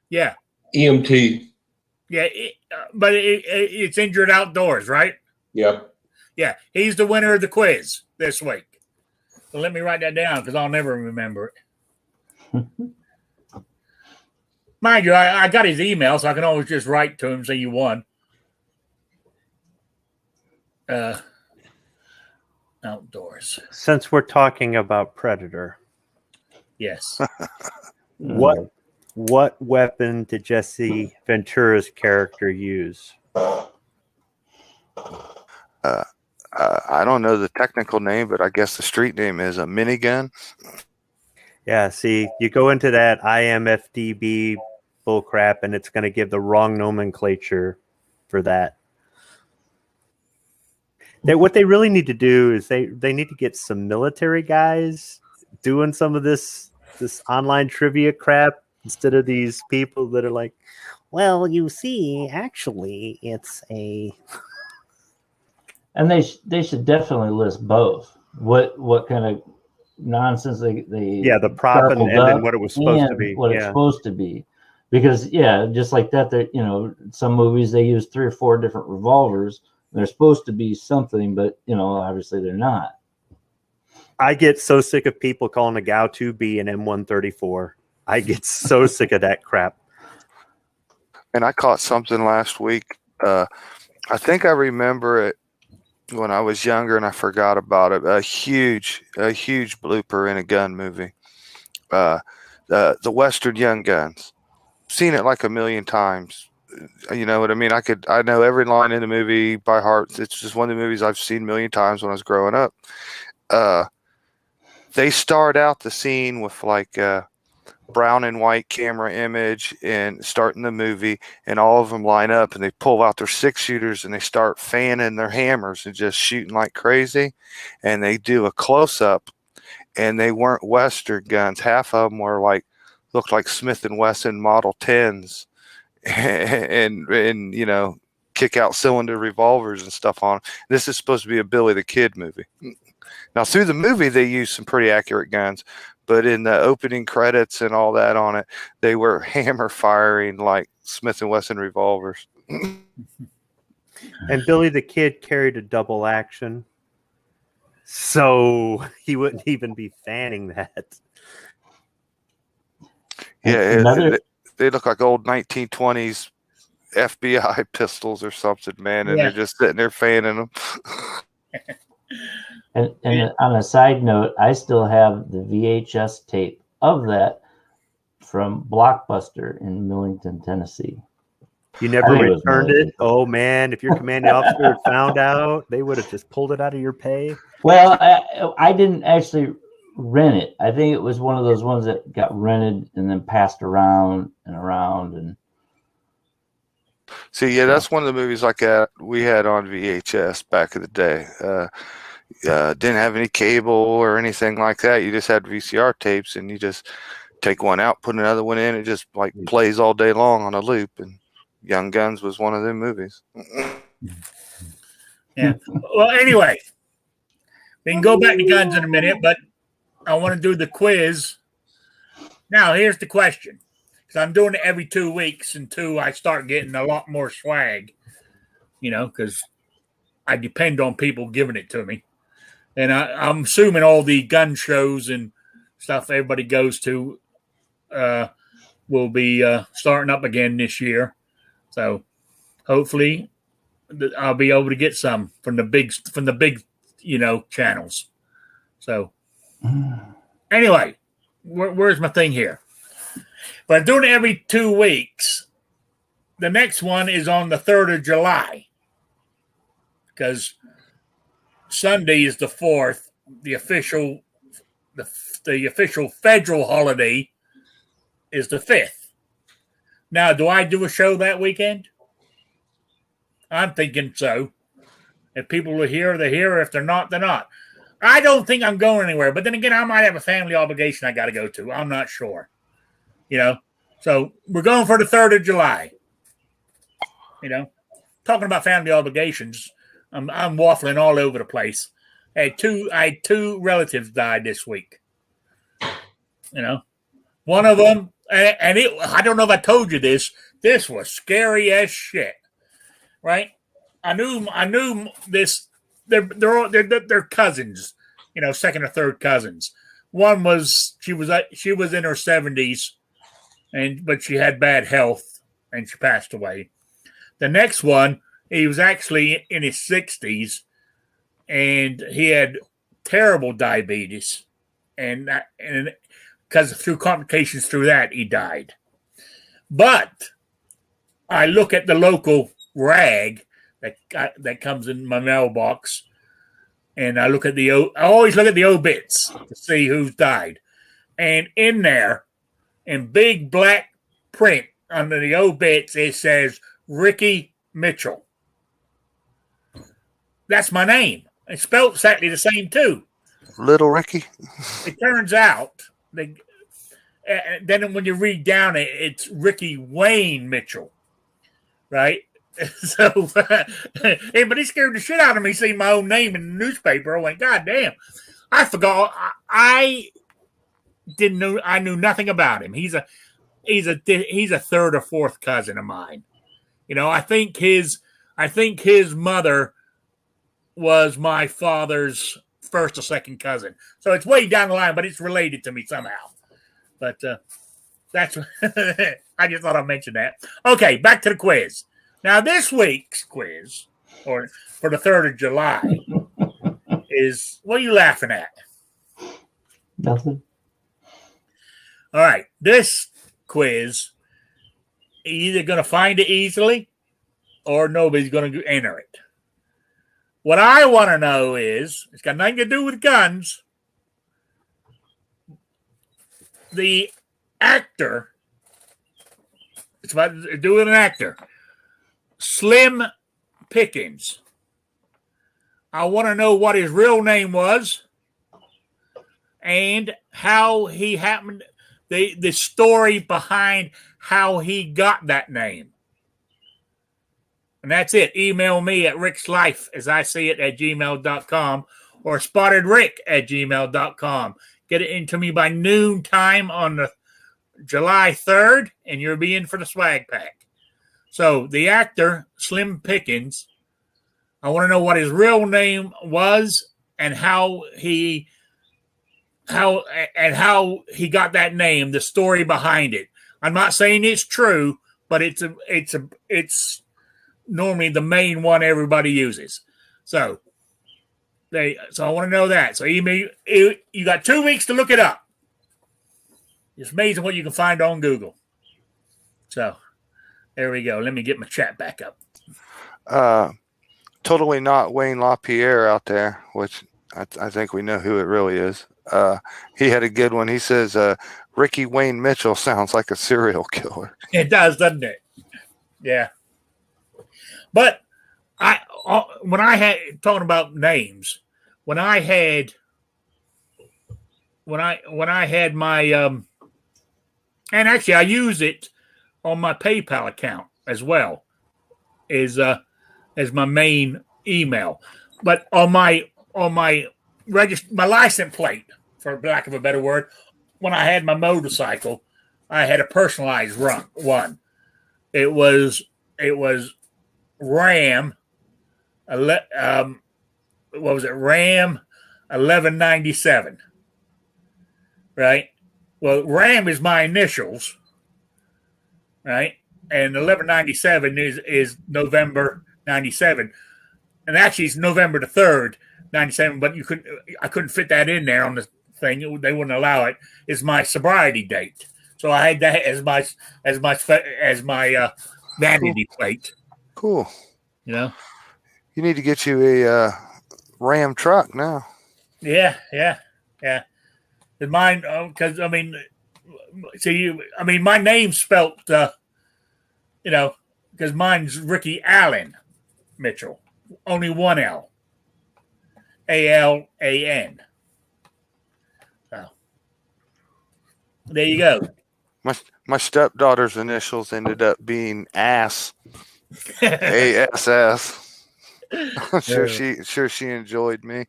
Yeah. EMT. Yeah, but it's Injured Outdoors, right? Yep. Yeah, he's the winner of the quiz this week. So let me write that down because I'll never remember it. Mind you, I got his email, so I can always just write to him and say you won. Outdoors. Since we're talking about Predator, Yes. what weapon did Jesse Ventura's character use? I don't know the technical name, but I guess the street name is a minigun. Yeah, see, you go into that IMFDB bullcrap, and it's going to give the wrong nomenclature for that. What they really need to do is they need to get some military guys doing some of this online trivia crap instead of these people that are like, well, you see, actually, it's a... And they should definitely list both. What kind of nonsense they the prop and then what it was supposed to be. What it's supposed to be. Because just like that, some movies they use 3 or 4 different revolvers. They're supposed to be something, but obviously they're not. I get so sick of people calling a Gao 2B an M134. I get so sick of that crap. And I caught something last week. I think I remember it when I was younger and I forgot about it. A huge blooper in a gun movie. The Western Young Guns. Seen it like a million times. You know what I mean? I know every line in the movie by heart. It's just one of the movies I've seen a million times when I was growing up. They start out the scene with like brown and white camera image and starting the movie, and all of them line up and they pull out their 6-shooters and they start fanning their hammers and just shooting like crazy. And they do a close up, and they weren't Western guns. Half of them were like, looked like Smith and Wesson Model 10s and you know, kick out cylinder revolvers and stuff on them. This is supposed to be a Billy the Kid movie. Now through the movie, they used some pretty accurate guns, but in the opening credits and all that on it, they were hammer firing like Smith and Wesson revolvers. And Billy the Kid carried a double action, so he wouldn't even be fanning that. Yeah, they look like old 1920s FBI pistols or something, man, and they're just sitting there fanning them. And on a side note, I still have the VHS tape of that from Blockbuster in Millington, Tennessee. You never returned it? Oh, man. If your commanding officer had found out, they would have just pulled it out of your pay. Well, I didn't actually rent it. I think it was one of those ones that got rented and then passed around and around. And see, yeah, that's one of the movies like that we had on VHS back in the day. Didn't have any cable or anything like that. You just had VCR tapes, and you just take one out, put another one in. It just like plays all day long on a loop. And Young Guns was one of them movies. Yeah. Well, anyway, we can go back to guns in a minute, but I want to do the quiz. Now, here's the question. Because I'm doing it every 2 weeks, and I start getting a lot more swag, you know, because I depend on people giving it to me. And I'm assuming all the gun shows and stuff everybody goes to will be starting up again this year. So hopefully I'll be able to get some from the big, you know, channels. So anyway, where's my thing here? But I'm doing it every 2 weeks. The next one is on the 3rd of July. Because Sunday is the 4th, the official federal holiday is the 5th. Now, do I do a show that weekend? I'm thinking so. If people are here, they're here. If they're not, they're not. I don't think I'm going anywhere. But then again, I might have a family obligation I got to go to. I'm not sure. You know? So we're going for the 3rd of July. You know? Talking about family obligations, I'm waffling all over the place. I had two relatives died this week. You know? One of them, and I don't know if I told you this. This was scary as shit, right? I knew this. They're cousins, you know, second or third cousins. One was she was in her 70s, but she had bad health and she passed away. The next one, he was actually in his 60s, and he had terrible diabetes, and because through complications through that, he died. But I look at the local rag that comes in my mailbox, and I always look at the obits to see who's died. And in there, in big black print under the obits, it says Ricky Mitchell. That's my name. It's spelled exactly the same too. Little Ricky. It turns out then when you read down it's Ricky Wayne Mitchell, right? So, but he scared the shit out of me seeing my own name in the newspaper. I went, God damn! I forgot. I didn't know. I knew nothing about him. He's a third or fourth cousin of mine. You know, I think his mother was my father's first or second cousin. So it's way down the line, but it's related to me somehow. But that's I just thought I'd mention that. Okay, back to the quiz. Now this week's quiz, or for the 3rd of July, is what are you laughing at? Nothing. All right, this quiz, you're either going to find it easily or nobody's going to enter it. What I want to know is, it's got nothing to do with guns. The actor, it's about to do with an actor, Slim Pickens. I want to know what his real name was and how he happened, the story behind how he got that name. And that's it. Email me at rickslife, as I see it, at gmail.com or spottedrick@gmail.com. Get it into me by noon time on the July 3rd, and you'll be in for the swag pack. So the actor, Slim Pickens, I want to know what his real name was and how he got that name, the story behind it. I'm not saying it's true, but it's normally the main one everybody uses. So I want to know that. So you got 2 weeks to look it up. It's amazing what you can find on Google. So there we go. Let me get my chat back up. Totally not Wayne LaPierre out there, which I think we know who it really is. He had a good one. He says, Ricky Wayne Mitchell sounds like a serial killer. It does, doesn't it? Yeah. But when I had talking about names, when I had my and actually I use it on my PayPal account as well as my main email. But on my license plate, for lack of a better word, when I had my motorcycle, I had a personalized one. It was Ram. Ram 1197. Right. Well, Ram is my initials. Right, and 1197 is November 97, and actually it's November the 3rd, 97. But I couldn't fit that in there on the thing. They wouldn't allow it. It's my sobriety date, so I had that as my vanity plate. Cool. You know, you need to get you a Ram truck now. Yeah. And mine, because my name's spelt, because mine's Ricky Allen Mitchell, only one L, ALAN. So there you go. My stepdaughter's initials ended up being ass, ASS. I'm sure she enjoyed me.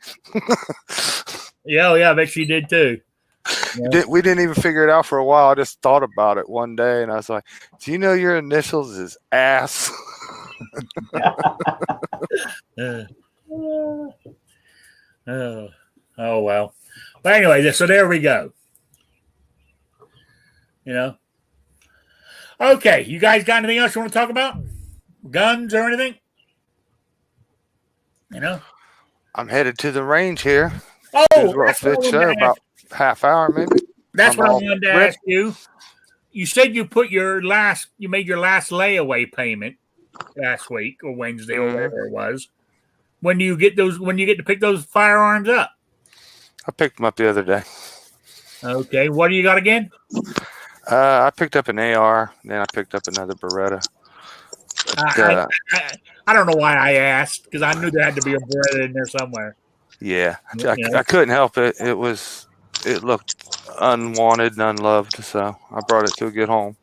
Yeah, I bet she did too. Yeah. We didn't even figure it out for a while. I just thought about it one day, and I was like, "Do you know your initials is ass?" Oh well. But anyway, so there we go. Okay, you guys got anything else you want to talk about? Guns or anything? I'm headed to the range here. Oh, about half hour maybe. That's what I wanted to ask you. You said you made your last layaway payment last week or Wednesday or whatever it was. When do you get to pick those firearms up? I picked them up the other day. Okay, what do you got again? I picked up an AR, then I picked up another Beretta. I don't know why I asked, because I knew there had to be a Beretta in there somewhere. Yeah, I couldn't help it. It looked unwanted and unloved, so I brought it to a good home.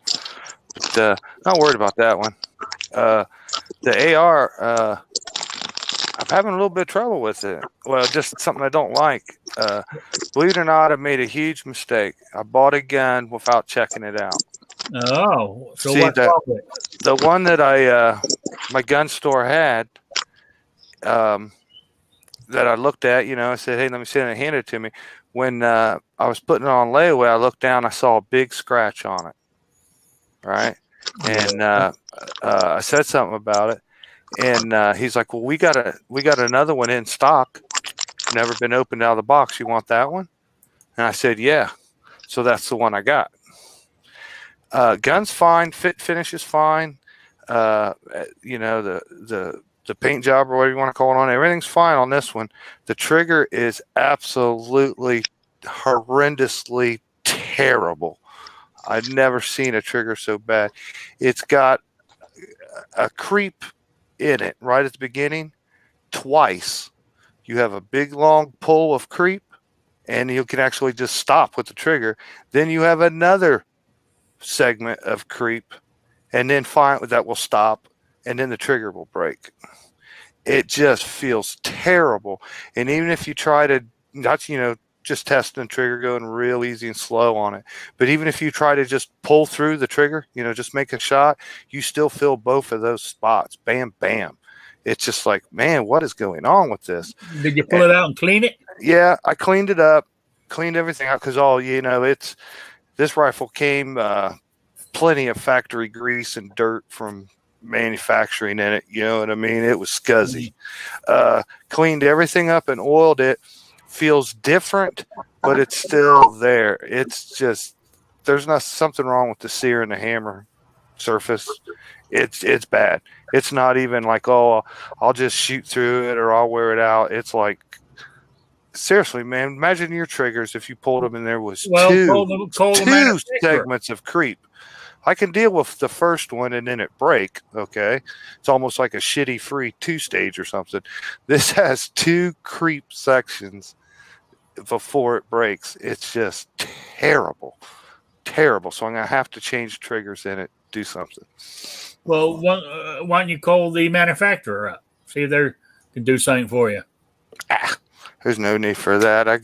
But not worried about that one. The AR, I'm having a little bit of trouble with it. Well, just something I don't like. Believe it or not, I made a huge mistake. I bought a gun without checking it out. Oh, so see, what's wrong with it? The one that my gun store had, that I looked at, I said, hey, let me see it, and hand it to me. When I was putting it on layaway, I looked down, I saw a big scratch on it. Right. And I said something about it. And he's like, well, we got another one in stock, never been opened out of the box. You want that one? And I said, yeah. So that's the one I got. Gun's fine. Finish is fine. The paint job or whatever you want to call it on, everything's fine on this one. The trigger is absolutely horrendously terrible. I've never seen a trigger so bad. It's got a creep in it right at the beginning. Twice. You have a big long pull of creep, and you can actually just stop with the trigger. Then you have another segment of creep, and then that will stop, and then the trigger will break. It just feels terrible. And even if you try to, just testing the trigger, going real easy and slow on it. But even if you try to just pull through the trigger, just make a shot, you still feel both of those spots. Bam, bam. It's just like, man, what is going on with this? Did you pull it out and clean it? Yeah, I cleaned it up, cleaned everything out because this rifle came plenty of factory grease and dirt from manufacturing in it. You know what I mean? It was scuzzy. Cleaned everything up and oiled it. Feels different, but it's still there. It's just there's not something wrong with the sear and the hammer surface. It's bad. It's not even like, oh, I'll just shoot through it or I'll wear it out. It's like, seriously, man, imagine your triggers if you pulled them and there was two segments of creep. I can deal with the first one and then it break. Okay. It's almost like a shitty free 2-stage or something. This has 2 creep sections before it breaks. It's just terrible. So I'm going to have to change triggers in it, do something. Well, why don't you call the manufacturer up? See if they can do something for you. There's no need for that. I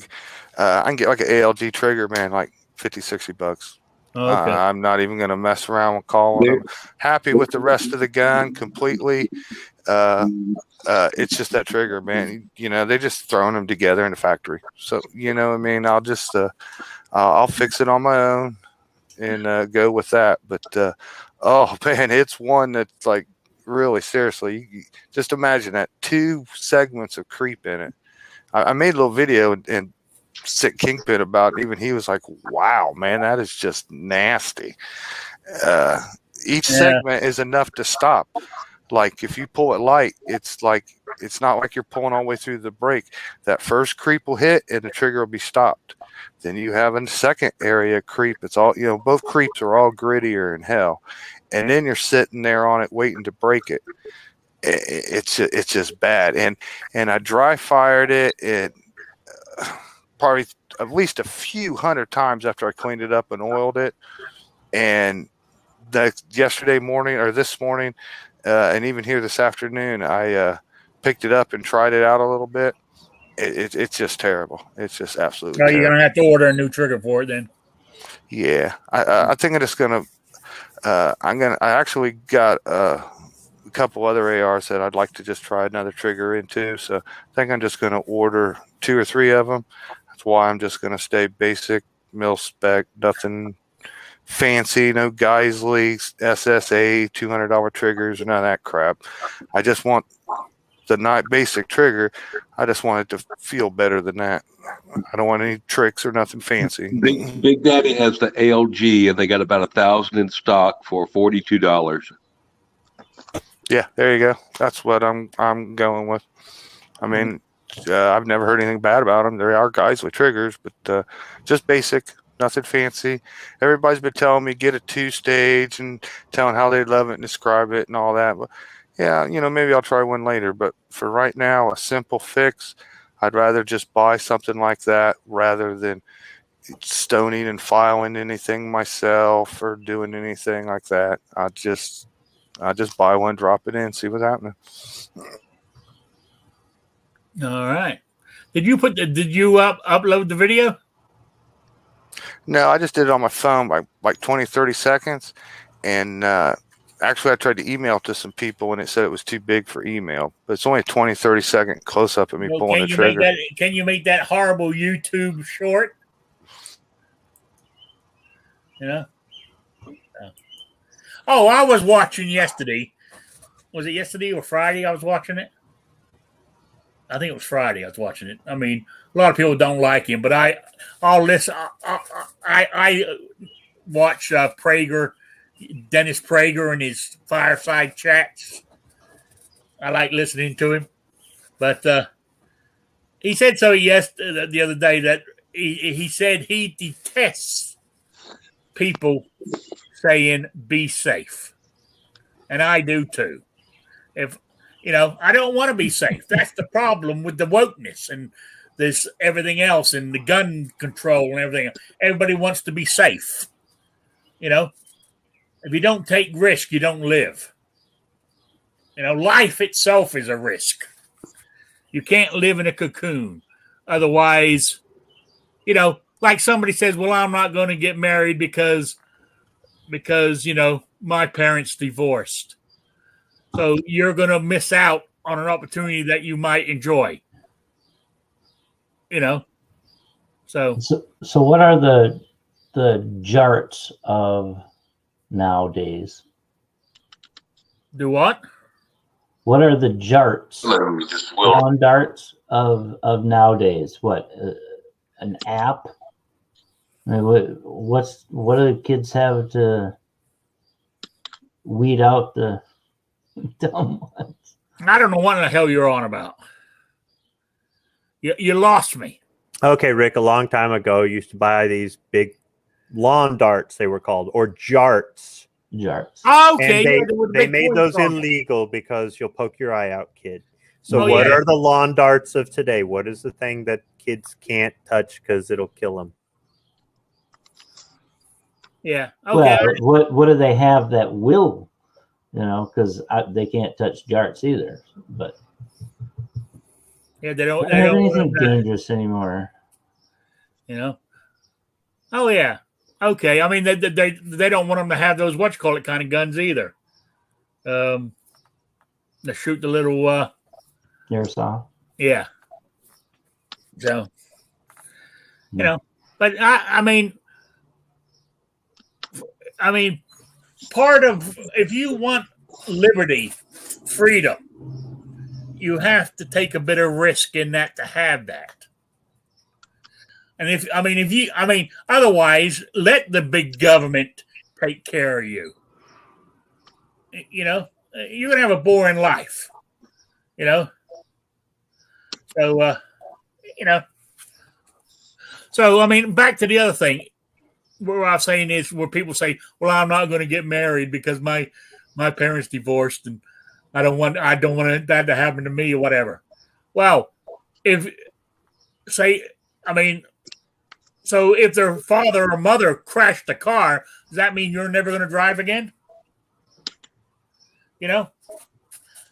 can get like an ALG trigger, man, like $50-$60. Okay. I'm not even going to mess around with calling. I'm happy with the rest of the gun completely. It's just that trigger, man. They just throwing them together in the factory. So, what I mean? I'll just I'll fix it on my own and go with that. But oh man, it's one that's like really seriously. You just imagine that 2 segments of creep in it. I made a little video and Sick Kingpin about it. Even he was like, wow, man, that is just nasty. Each segment is enough to stop. Like if you pull it light, it's not like you're pulling all the way through the break. That first creep will hit and the trigger will be stopped. Then you have a second area creep. It's all, both creeps are all grittier in hell. And then you're sitting there on it waiting to break it. It's just bad. And I dry fired it probably at least a few hundred times after I cleaned it up and oiled it. And yesterday morning or this morning, and even here this afternoon, I picked it up and tried it out a little bit. It's just terrible. It's just absolutely terrible. You're gonna have to order a new trigger for it then. Yeah, I think I'm just gonna. I actually got a couple other ARs that I'd like to just try another trigger into. So I think I'm just gonna order 2 or 3 of them. That's why I'm just gonna stay basic, mil spec, nothing fancy, no Geisley, SSA, $200 triggers, or none of that crap. I just want the basic trigger. I just want it to feel better than that. I don't want any tricks or nothing fancy. Big Daddy has the ALG, and they got about 1,000 in stock for $42. Yeah, there you go. That's what I'm going with. I mean, I've never heard anything bad about them. There are Geisley triggers, but just basic. Nothing fancy. Everybody's been telling me get a 2-stage and telling how they love it and describe it and all that. But yeah, maybe I'll try one later. But for right now, a simple fix, I'd rather just buy something like that rather than stoning and filing anything myself or doing anything like that. I just buy one, drop it in, see what's happening. All right. Did you upload the video? No, I just did it on my phone by like 20, 30 seconds. And actually, I tried to email it to some people and it said it was too big for email. But it's only a 20, 30-second close up of me pulling the trigger. Can you make that horrible YouTube short? You know? Oh, I was watching yesterday. Was it yesterday or Friday I was watching it? I think it was Friday I was watching it. I mean, a lot of people don't like him, but I'll listen. I watch Prager, Dennis Prager, and his fireside chats. I like listening to him. But he said so the other day that he said he detests people saying be safe. And I do too. If I don't want to be safe. That's the problem with the wokeness and this everything else and the gun control and everything. Everybody wants to be safe. If you don't take risk, you don't live. Life itself is a risk. You can't live in a cocoon. Otherwise, like somebody says, well, I'm not going to get married because my parents divorced. So you're going to miss out on an opportunity that you might enjoy. So what are the jarts of nowadays? Do what? What are the jarts? Lawn darts of nowadays? What an app? I mean, what do the kids have to weed out the dumb ones? I don't know what the hell you're on about. You lost me. Okay, Rick, a long time ago, you used to buy these big lawn darts, they were called, or jarts. Jarts. Okay. And they made those illegal because you'll poke your eye out, kid. So what are the lawn darts of today? What is the thing that kids can't touch because it'll kill them? Yeah. Okay. Well, what do they have that will? Because they can't touch jarts either. But yeah, they don't have anything dangerous anymore. Oh yeah. Okay. I mean, they don't want them to have those kind of guns either. They shoot the little airsoft. Yeah. So but I mean, part of if you want liberty, freedom, you have to take a bit of risk in that to have that. And otherwise, let the big government take care of you. You're gonna have a boring life. So back to the other thing. What I'm saying is where people say, well, I'm not going to get married because my parents divorced and I don't want that to happen to me or whatever. Well, so if their father or mother crashed the car, does that mean you're never going to drive again?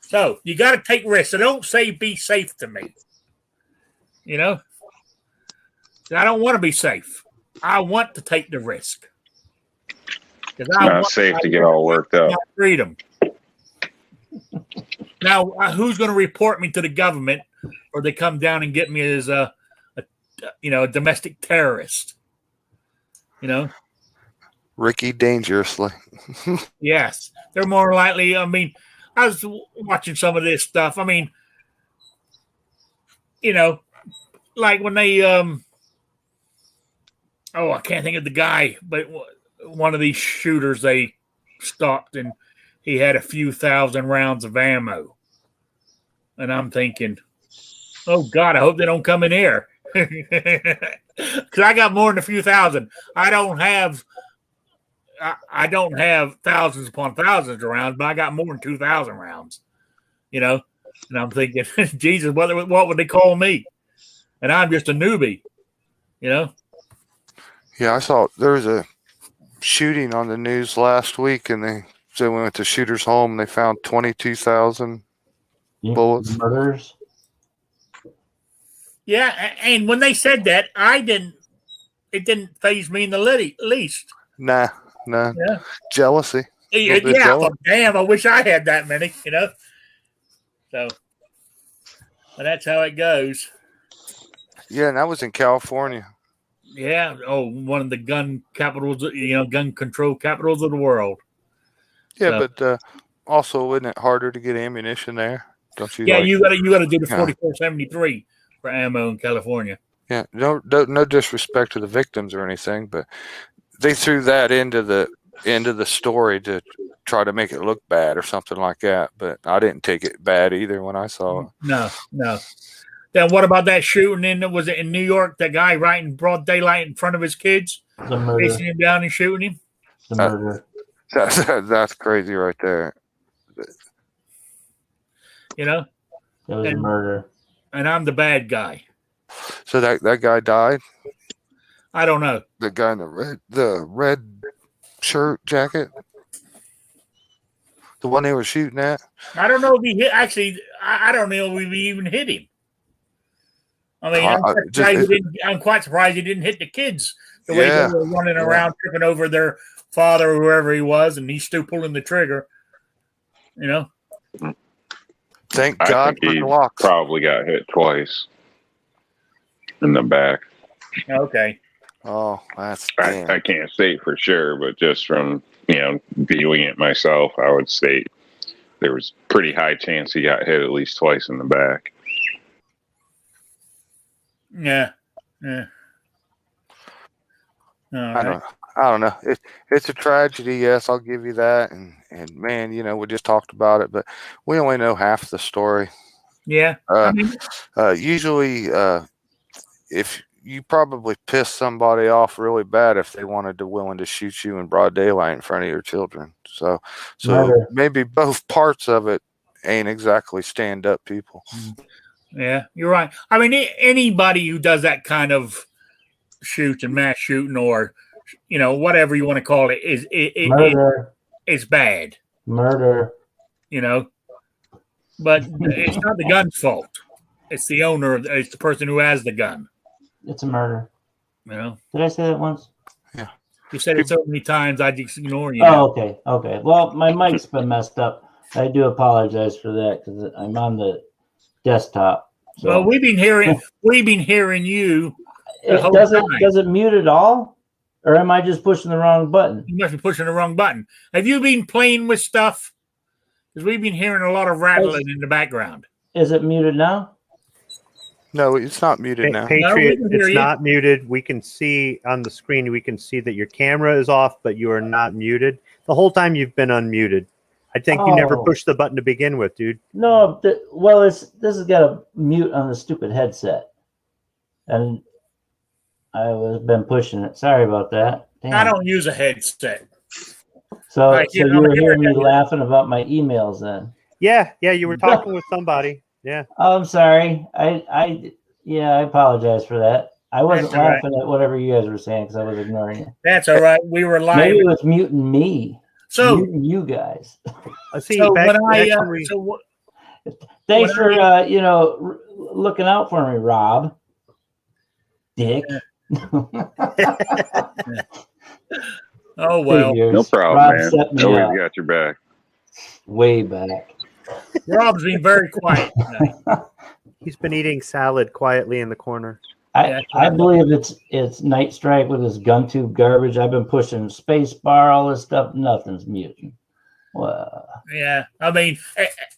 So you got to take risks. So don't say be safe to me. I don't want to be safe. I want to take the risk. It's not safe to get all worked up. Freedom. Now, who's going to report me to the government, or they come down and get me as a domestic terrorist? Ricky Dangerously. Yes, they're more likely. I was watching some of this stuff. Like when they I can't think of the guy, but one of these shooters they stopped and he had a few thousand rounds of ammo. And I'm thinking, oh God, I hope they don't come in here. Because I got more than a few thousand. I don't have thousands upon thousands of rounds, but I got more than 2,000 rounds. And I'm thinking, Jesus, what would they call me? And I'm just a newbie. Yeah, I saw there was a shooting on the news last week, and they said we went to shooter's home and they found 22,000 bullets. Murders. Yeah, and when they said that, it didn't faze me in the least. Nah. Yeah. Jealousy. Little bit Yeah, jello. well, damn, I wish I had that many, you know. So, but that's how it goes. Yeah, and that was in California. Yeah. Oh, one of the gun capitals, gun control capitals of the world. Yeah, So- but also, isn't it harder to get ammunition there? Don't you? Yeah, like, you gotta do the Yeah. 4473 for ammo in California. Yeah, no disrespect to the victims or anything, but they threw that into the story to try to make it look bad or something like that. But I didn't take it bad either when I saw it. No. Then what about that shooting was it in New York? That guy right in broad daylight in front of his kids, It's a murder. chasing him down and shooting him? It's a murder. That's crazy right there. You know, It was a And- murder. and I'm the bad guy. So that guy died. I don't know. The guy in the red shirt jacket, the one they were shooting at. I don't know if he hit. Actually, I don't know if he even hit him. I mean, I'm quite surprised he didn't hit the kids the way Yeah. they were running around, tripping over their father or whoever he was, and he's still pulling the trigger. You know? Thank I God think for he Glocks. probably got hit twice in the back. Okay. Oh, that's I damn. can't state for sure, but just from viewing it myself, I would state there was pretty high chance he got hit at least twice in the back. Yeah. All right. I don't know. It's a tragedy, yes, I'll give you that. And man, we just talked about it, but we only know half the story. Yeah. Uh, I mean, Usually, if you probably piss somebody off really bad if they wanted to willing to shoot you in broad daylight in front of your children. So Murder. maybe both parts of it ain't exactly stand up people. yeah, you're right. I mean, anybody who does that kind of shooting, mass shooting, or whatever you want to call it, Murder. is bad. Murder. But it's not the gun's fault. It's the owner. It's the person who has the gun. It's a murder. Did Did I say that once? you said it so many times, I just ignore you. Oh, okay. Okay. Well, my mic's been messed up. I do apologize for that because I'm on the desktop. So Well, we've been hearing you. the it whole doesn't time. does it mute at all, or am I just pushing the wrong button? You must be pushing the wrong button. Have you been playing with stuff? Because we've been hearing a lot of rattling in the background. Is it muted now? No, it's not muted now. Patriot, can hear it's you. not muted. We can see on the screen, we can see that your camera is off, but you are not muted. The whole time you've been unmuted. I think you never Oh. pushed the button to begin with, dude. No. Well, this has got a mute on the stupid headset, and I've been pushing it. Sorry about that. Damn. I don't use a headset. So, Right, so yeah, you I'm were hearing hearing me that. laughing about my emails then? Yeah, you were talking with somebody. Yeah. Oh, I'm sorry. I apologize for that. I wasn't That's all right. laughing at whatever you guys were saying because I was ignoring it. That's all right. We were live. Maybe it was muting me. So, Muting you guys. See, so back, when I, back when we- so what? Thanks When for looking out for me, Rob. Dick. Oh well, Figures. No problem, Rob man. set me Always up got your back. way back. Rob's been very quiet tonight. he's been eating salad quietly in the corner. I believe it's Night Strike with his gun tube garbage. I've been pushing space bar, all this stuff. Nothing's muting. Well, Yeah, I mean,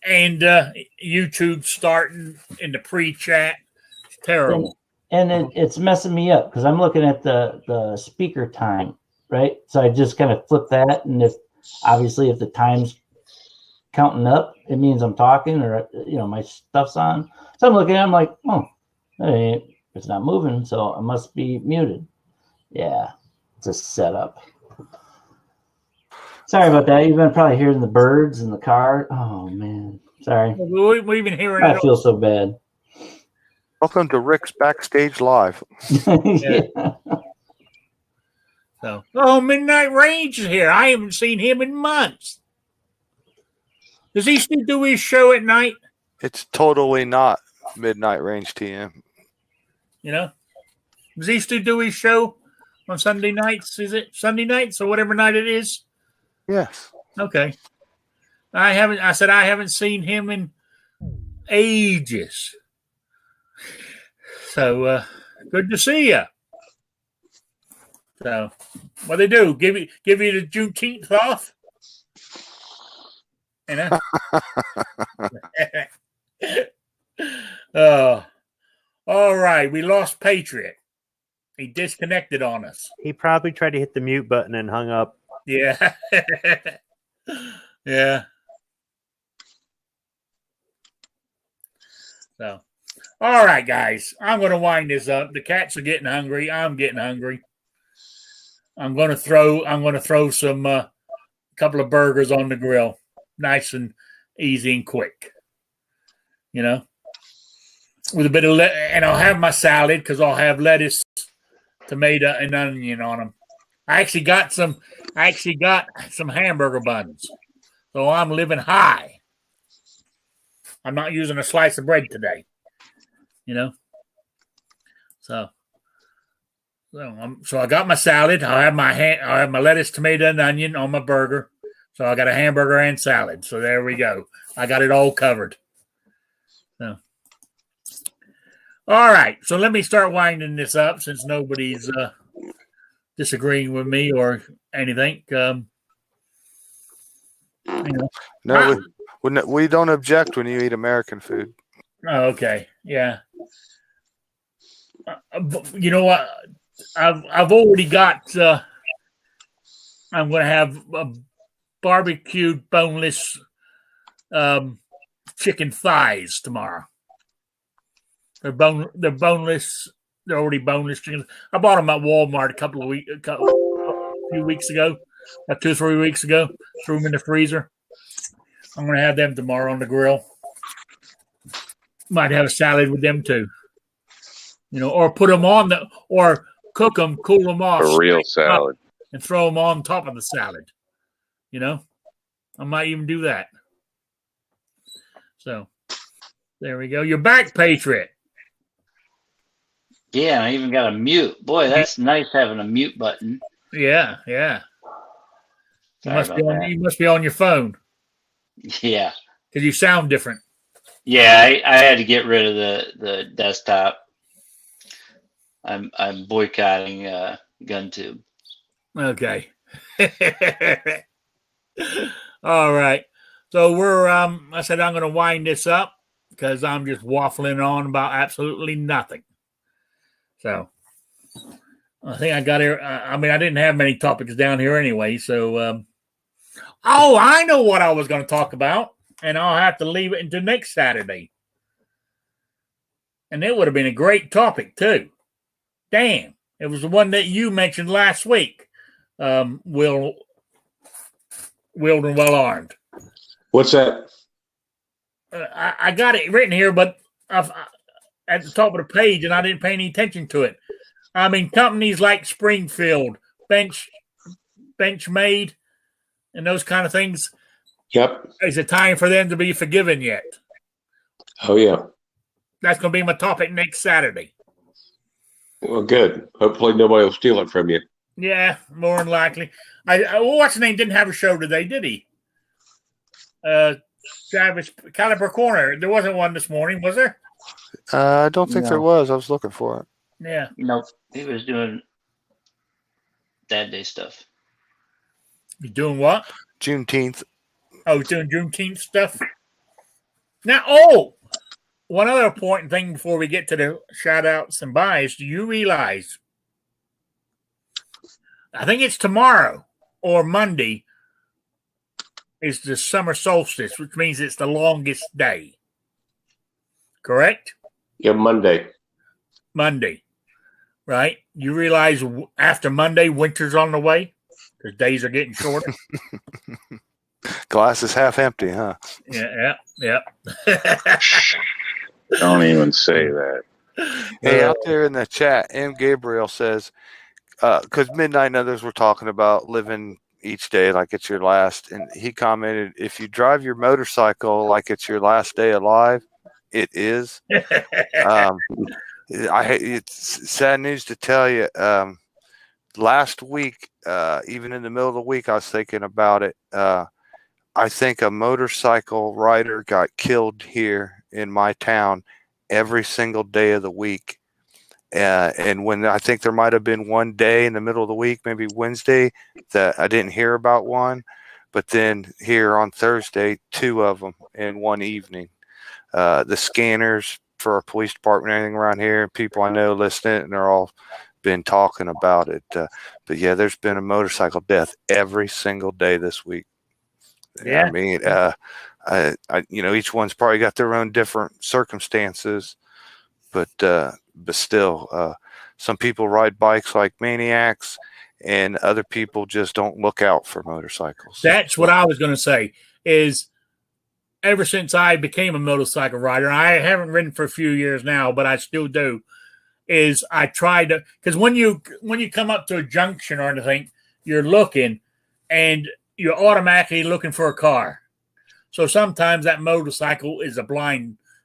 and YouTube starting in the pre-chat. It's terrible. and it's messing me up because I'm looking at the speaker time, right? So I just kind of flip that, and if the time's counting up, it means I'm talking or my stuff's on. So I'm looking at it, I'm like, oh, it's not moving, so I must be muted. Yeah, it's a setup. Sorry about that. You've been probably hearing the birds in the car. Oh man, sorry. We've been hearing I it. feel so bad. Welcome to Rick's Backstage Live. Yeah. So, Midnight Range is here. I haven't seen him in months. Does he still do his show at night? It's totally not Midnight Range TM. Does he still do his show on Sunday nights? Is it Sunday nights or whatever night it is? Yes. Okay. I said I haven't seen him in ages. So good to see you. So what they do? Give you the Juneteenth off? You know? All right. We lost Patriot. He disconnected on us. He probably tried to hit the mute button and hung up. Yeah. Yeah. So, all right, guys. I'm going to wind this up. The cats are getting hungry. I'm getting hungry. I'm going to throw some couple of burgers on the grill, nice and easy and quick. You know, with a bit of and I'll have my salad because I'll have lettuce, tomato, and onion on them. I actually got some hamburger buns, so I'm living high. I'm not using a slice of bread today. You know, so I got my salad. I'll have my lettuce, tomato, and onion on my burger. So I got a hamburger and salad. So there we go. I got it all covered. So, all right. So let me start winding this up since nobody's disagreeing with me or anything. You know. No, we don't object when you eat American food. Oh, okay. Yeah. You know what? I've already got. I'm going to have a barbecued boneless chicken thighs tomorrow. They're boneless. They're already boneless chicken. I bought them at Walmart a few weeks ago, about 2 or 3 weeks ago. Threw them in the freezer. I'm going to have them tomorrow on the grill. Might have a salad with them too. You know, or put them on or cook them, cool them off. A real salad. And throw them on top of the salad. You know, I might even do that. So there we go. You're back, Patriot. Yeah, I even got a mute. Boy, that's nice having a mute button. Yeah. You must be on your phone. Yeah. Because you sound different. Yeah, I had to get rid of the desktop. I'm boycotting GunTube. Okay. All right. So we're I said I'm going to wind this up because I'm just waffling on about absolutely nothing. So I think I got here. I didn't have many topics down here anyway. So, I know what I was going to talk about, and I'll have to leave it until next Saturday. And it would have been a great topic too. Damn, it was the one that you mentioned last week. Willed and well armed. What's that? I got it written here, but at the top of the page, and I didn't pay any attention to it. I mean, companies like Springfield, Benchmade, and those kind of things. Yep. Is it time for them to be forgiven yet? Oh, yeah. That's going to be my topic next Saturday. Well, good. Hopefully nobody will steal it from you. Yeah, more than likely. What's his name? Didn't have a show today, did he? Travis Caliber Corner. There wasn't one this morning, was there? I don't think there was. I was looking for it. Yeah. Nope. He was doing Dad Day stuff. He's doing what? Juneteenth. Oh, he's doing Juneteenth stuff. Now, one other important thing before we get to the shout outs and buys. Do you realize? I think it's tomorrow or Monday is the summer solstice, which means it's the longest day. Correct? Yeah, Monday. Monday, right? You realize after Monday, winter's on the way? Because days are getting shorter. Glass is half empty, huh? Yeah. Don't even say that. Hey, out there in the chat, M. Gabriel says, because Midnight and others were talking about living each day like it's your last, and he commented, if you drive your motorcycle like it's your last day alive, it is. It's sad news to tell you. Last week, even in the middle of the week, I was thinking about it. I think a motorcycle rider got killed here in my town every single day of the week. And when I think there might have been one day in the middle of the week, maybe Wednesday, that I didn't hear about one. But then here on Thursday, 2 of them in one evening. The scanners for our police department, anything around here, people I know listening, and they're all been talking about it. But yeah, there's been a motorcycle death every single day this week. Yeah. I mean, each one's probably got their own different circumstances, but still, some people ride bikes like maniacs, and other people just don't look out for motorcycles. That's what I was going to say. Is ever since I became a motorcycle rider, and I haven't ridden for a few years now, but I still do. Is I try to, because when you come up to a junction or anything, you're looking, and you're automatically looking for a car. So sometimes that motorcycle is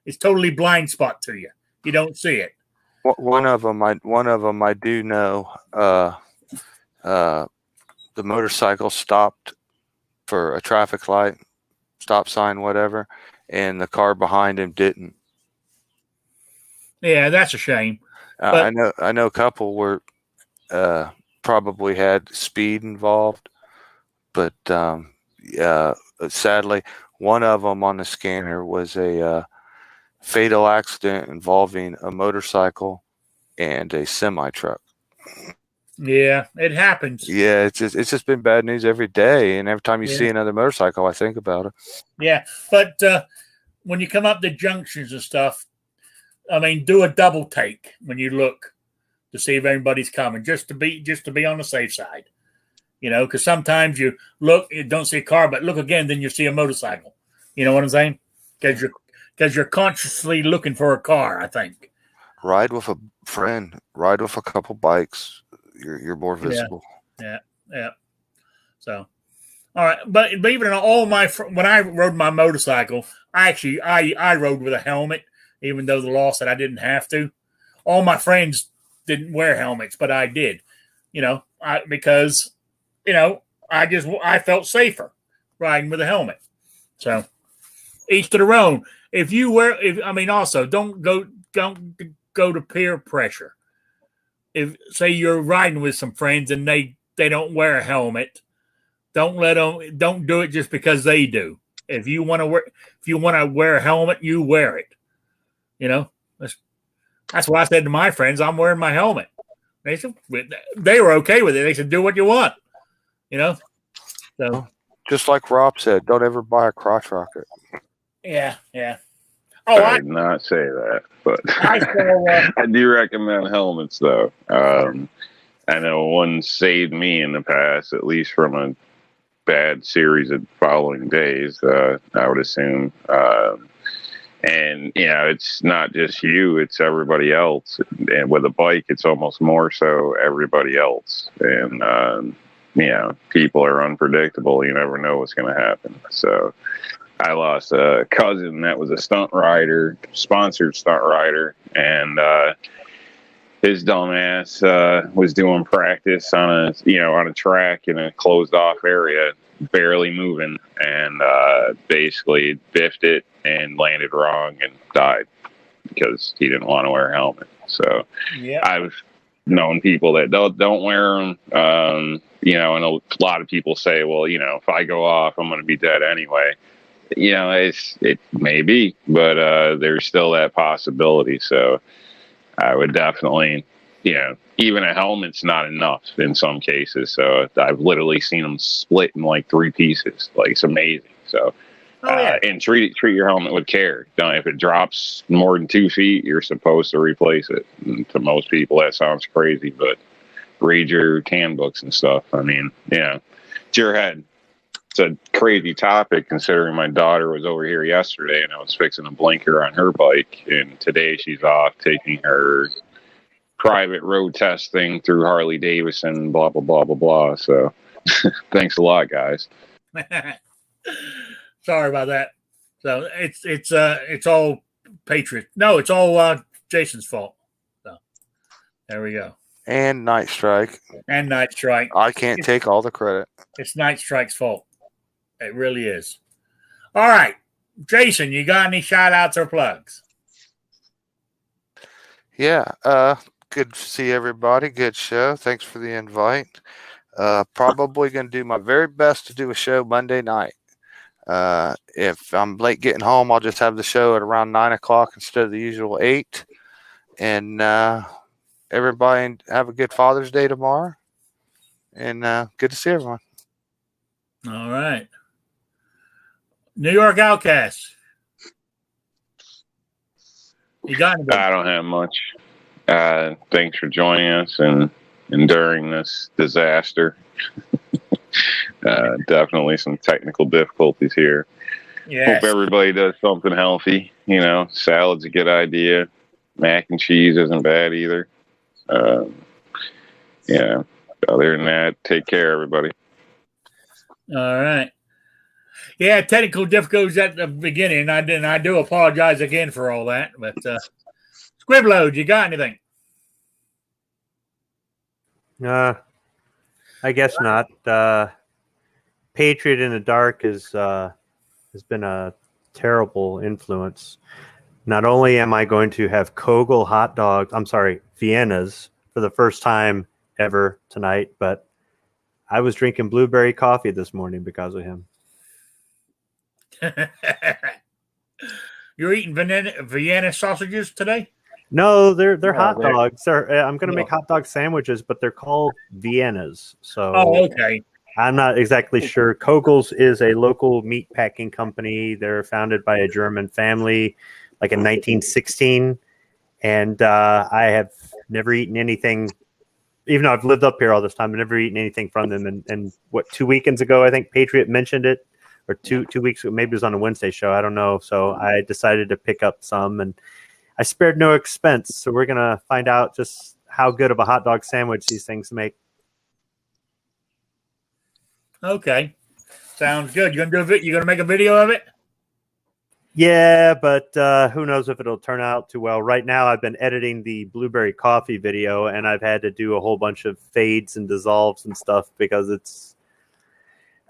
it's totally blind spot to you. You don't see it. One of them I do know. The motorcycle stopped for a traffic light, stop sign, whatever, and the car behind him didn't. Yeah, that's a shame. I know a couple were probably had speed involved, but sadly, one of them on the scanner was a fatal accident involving a motorcycle and a semi truck. Yeah, it happens. Yeah, it's just been bad news every day, and every time you see another motorcycle, I think about it. Yeah, but when you come up to junctions and stuff, I mean, do a double take when you look to see if anybody's coming, just to be on the safe side. You know, because sometimes you look, you don't see a car, but look again, then you see a motorcycle. You know what I'm saying? Because you're consciously looking for a car, I think. Ride with a friend. Ride with a couple bikes. You're more visible. Yeah. So, all right, but even all my when I rode my motorcycle, I rode with a helmet, even though the law said I didn't have to. All my friends didn't wear helmets, but I did. You know, because I felt safer riding with a helmet. So, each to their own. Also don't go to peer pressure. If say you're riding with some friends and they don't wear a helmet, don't do it just because they do. If you want to wear a helmet, you wear it. You know, that's what I said to my friends. I'm wearing my helmet. They were okay with it. They said, do what you want. You know, so just like Rob said, don't ever buy a crotch rocket. Yeah. Oh, I did not say that, but I do recommend helmets, though. I know one saved me in the past, at least from a bad series of following days, I would assume. And, it's not just you, it's everybody else. And with a bike, it's almost more so everybody else. And, people are unpredictable. You never know what's going to happen. So I lost a cousin that was a sponsored stunt rider, and his dumbass was doing practice on a track in a closed off area, barely moving, and basically biffed it and landed wrong and died because he didn't want to wear a helmet. So I've known people that don't wear them, and a lot of people say, well, if I go off, I'm going to be dead anyway. It may be, but there's still that possibility. So I would definitely, even a helmet's not enough in some cases. So I've literally seen them split in like 3 pieces. Like, it's amazing. So, and treat your helmet with care. If it drops more than 2 feet, you're supposed to replace it. And to most people, that sounds crazy, but read your handbooks and stuff. I mean, it's your head. It's a crazy topic considering my daughter was over here yesterday and I was fixing a blinker on her bike, and today she's off taking her private road testing through Harley Davidson, blah blah blah blah blah. So thanks a lot, guys. Sorry about that. So it's all Patriot. No, it's all Jason's fault. So there we go. And Night Strike. I can't take all the credit. It's Night Strike's fault. It really is. All right. Jason, you got any shout outs or plugs? Yeah. Good to see everybody. Good show. Thanks for the invite. Probably going to do my very best to do a show Monday night. If I'm late getting home, I'll just have the show at around 9 o'clock instead of the usual 8. And everybody have a good Father's Day tomorrow. And good to see everyone. All right. New York Outcasts. You got anything? I don't have much. Thanks for joining us and enduring this disaster. Definitely some technical difficulties here. Yes. Hope everybody does something healthy. You know, salad's a good idea. Mac and cheese isn't bad either. Yeah. Other than that, take care, everybody. All right. Yeah, technical difficulties at the beginning. I do apologize again for all that. But Squibload, you got anything? I guess not. Patriot in the Dark has been a terrible influence. Not only am I going to have Kogel hot dogs, Vienna's for the first time ever tonight, but I was drinking blueberry coffee this morning because of him. You're eating Vienna sausages today? No, they're hot dogs. I'm going to make hot dog sandwiches, but they're called Vienna's. So okay. I'm not exactly sure. Kogel's is a local meat packing company. They're founded by a German family, like in 1916. And I have never eaten anything, even though I've lived up here all this time, I've never eaten anything from them. And what, 2 weekends ago, I think Patriot mentioned it, or two weeks ago, maybe it was on a Wednesday show. I don't know. So I decided to pick up some, and I spared no expense. So we're going to find out just how good of a hot dog sandwich these things make. Okay. Sounds good. You gonna make a video of it? Yeah, but who knows if it'll turn out too well. Right now, I've been editing the blueberry coffee video, and I've had to do a whole bunch of fades and dissolves and stuff because it's...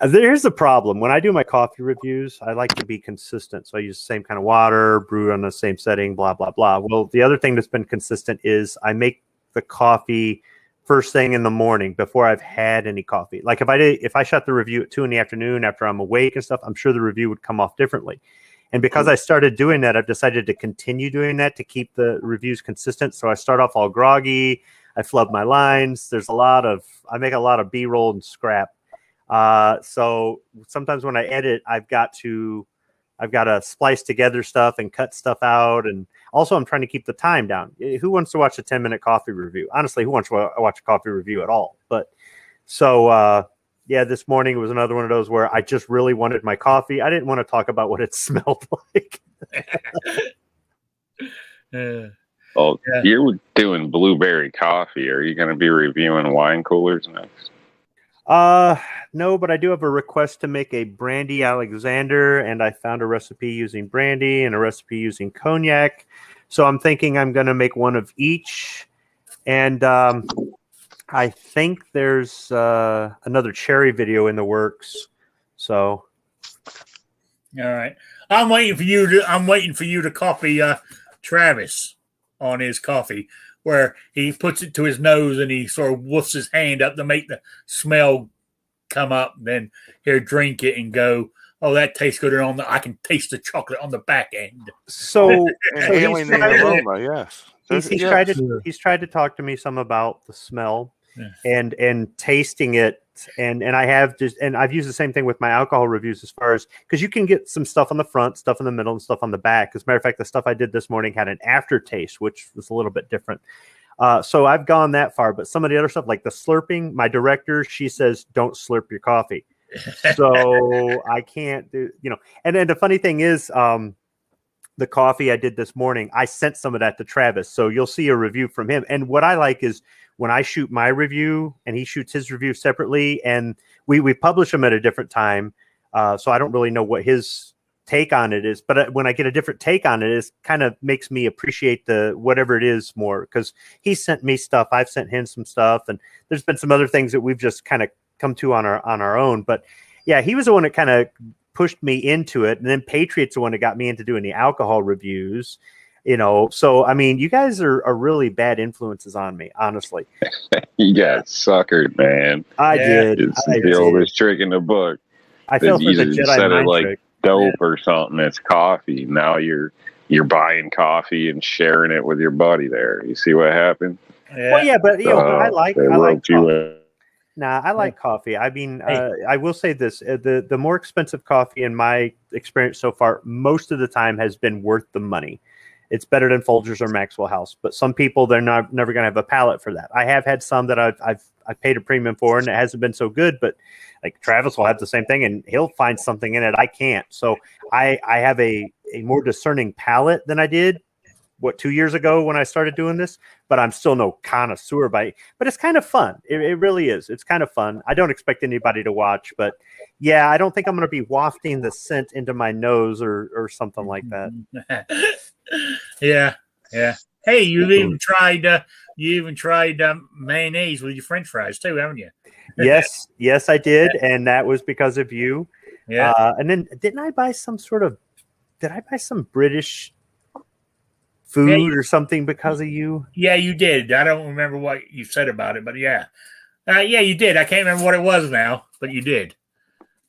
Here's the problem. When I do my coffee reviews, I like to be consistent. So I use the same kind of water, brew on the same setting, blah, blah, blah. Well, the other thing that's been consistent is I make the coffee first thing in the morning before I've had any coffee. Like if I shot the review at 2 p.m. after I'm awake and stuff, I'm sure the review would come off differently. And because I started doing that, I've decided to continue doing that to keep the reviews consistent. So I start off all groggy. I flub my lines. I make a lot of B-roll and scrap. So sometimes when I edit, I've got to splice together stuff and cut stuff out. And also I'm trying to keep the time down. Who wants to watch a 10-minute coffee review? Honestly, who wants to watch a coffee review at all? But so, yeah, this morning was another one of those where I just really wanted my coffee. I didn't want to talk about what it smelled like. Well, you're doing blueberry coffee. Are you going to be reviewing wine coolers next? No, but I do have a request to make a brandy Alexander, and I found a recipe using brandy and a recipe using cognac. So I'm thinking I'm going to make one of each. And I think there's another cherry video in the works. So, all right, I'm waiting for you to copy Travis on his coffee, where he puts it to his nose and he sort of woofs his hand up to make the smell come up. And then he'll drink it and go, "Oh, that tastes good." And I can taste the chocolate on the back end. So inhaling the aroma, yes. He's tried to talk to me some about the smell and tasting it. And I've used the same thing with my alcohol reviews as far as, because you can get some stuff on the front, stuff in the middle, and stuff on the back. As a matter of fact, the stuff I did this morning had an aftertaste, which was a little bit different. So I've gone that far, but some of the other stuff, like the slurping, my director, she says, don't slurp your coffee. So I can't do, and then the funny thing is, the coffee I did this morning, I sent some of that to Travis. So you'll see a review from him. And what I like is when I shoot my review and he shoots his review separately, and we publish them at a different time. So I don't really know what his take on it is, but when I get a different take on it, it kind of makes me appreciate whatever it is more, because he sent me stuff, I've sent him some stuff, and there's been some other things that we've just kind of come to on our own. But Yeah, he was the one that kind of pushed me into it, and then Patriot's the one that got me into doing the alcohol reviews. So I mean, you guys are really bad influences on me, honestly. You got suckered, man. I did. It's the oldest trick in the book. I fell for the Jedi mind like trick. Dope or something. It's coffee. Now you're buying coffee and sharing it with your buddy there. You see what happened? Yeah. Well, yeah, but I like coffee. Nah, I like coffee. I mean, I will say this: the more expensive coffee, in my experience so far, most of the time has been worth the money. It's better than Folgers or Maxwell House, but some people, they're never going to have a palate for that. I have had some that I've paid a premium for, and it hasn't been so good. But like Travis will have the same thing, and he'll find something in it I can't. So I have a more discerning palate than I did 2 years ago when I started doing this. But I'm still no connoisseur but it's kind of fun. It really is. It's kind of fun. I don't expect anybody to watch, but yeah, I don't think I'm going to be wafting the scent into my nose or something like that. Yeah. Hey, you even tried mayonnaise with your French fries too, haven't you? Yes, I did, and that was because of you. Yeah. And then did I buy some British food or something because of you? Yeah, you did. I don't remember what you said about it, but yeah, you did. I can't remember what it was now, but you did.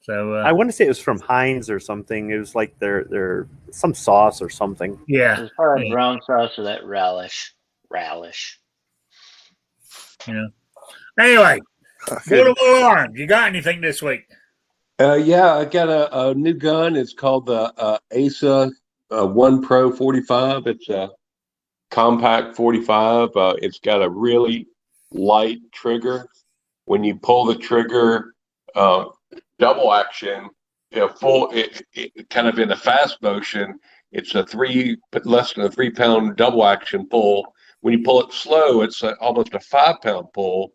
So I want to say it was from Heinz or something. It was like their some sauce or something. Yeah, it was probably brown sauce or that relish. Yeah. Anyway, Portable Arms. You got anything this week? Yeah, I got a new gun. It's called the ASA 1 Pro 45. It's a compact 45. It's got a really light trigger. When you pull the trigger, double action, kind of in a fast motion, it's less than a 3 pound double action pull. When you pull it slow, it's almost a 5 pound pull.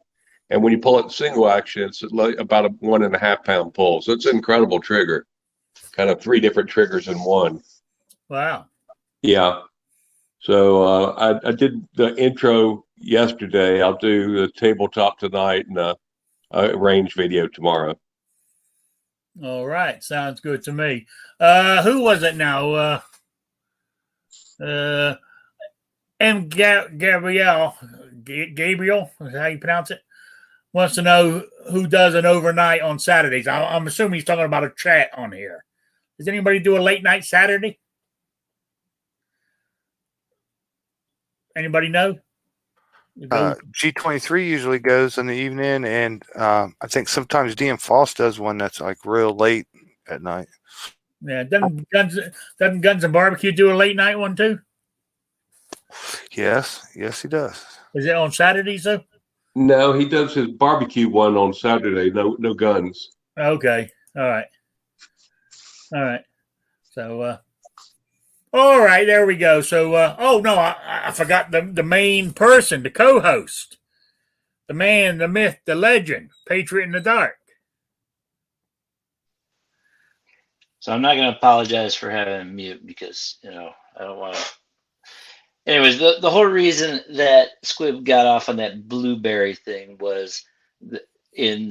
And when you pull it in single action, it's about a 1.5 pound pull. So it's an incredible trigger, kind of 3 different triggers in one. Wow. Yeah. So I did the intro yesterday. I'll do the tabletop tonight and a range video tomorrow. All right. Sounds good to me. Who was it now? M. Gabriel, is how you pronounce it, wants to know who does an overnight on Saturdays. I'm assuming he's talking about a chat on here. Does anybody do a late night Saturday? Anybody know? G23 usually goes in the evening, and I think sometimes DM Foss does one that's like real late at night. Yeah, doesn't Guns and Barbecue do a late night one too? Yes, he does. Is it on Saturdays though? No, he does his barbecue one on Saturday. No guns. Okay, all right. So, all right, there we go. So, I forgot the main person, the co-host, the man, the myth, the legend, Patriot in the Dark. So I'm not going to apologize for having a mute because, I don't want to. Anyways, the whole reason that Squib got off on that blueberry thing was in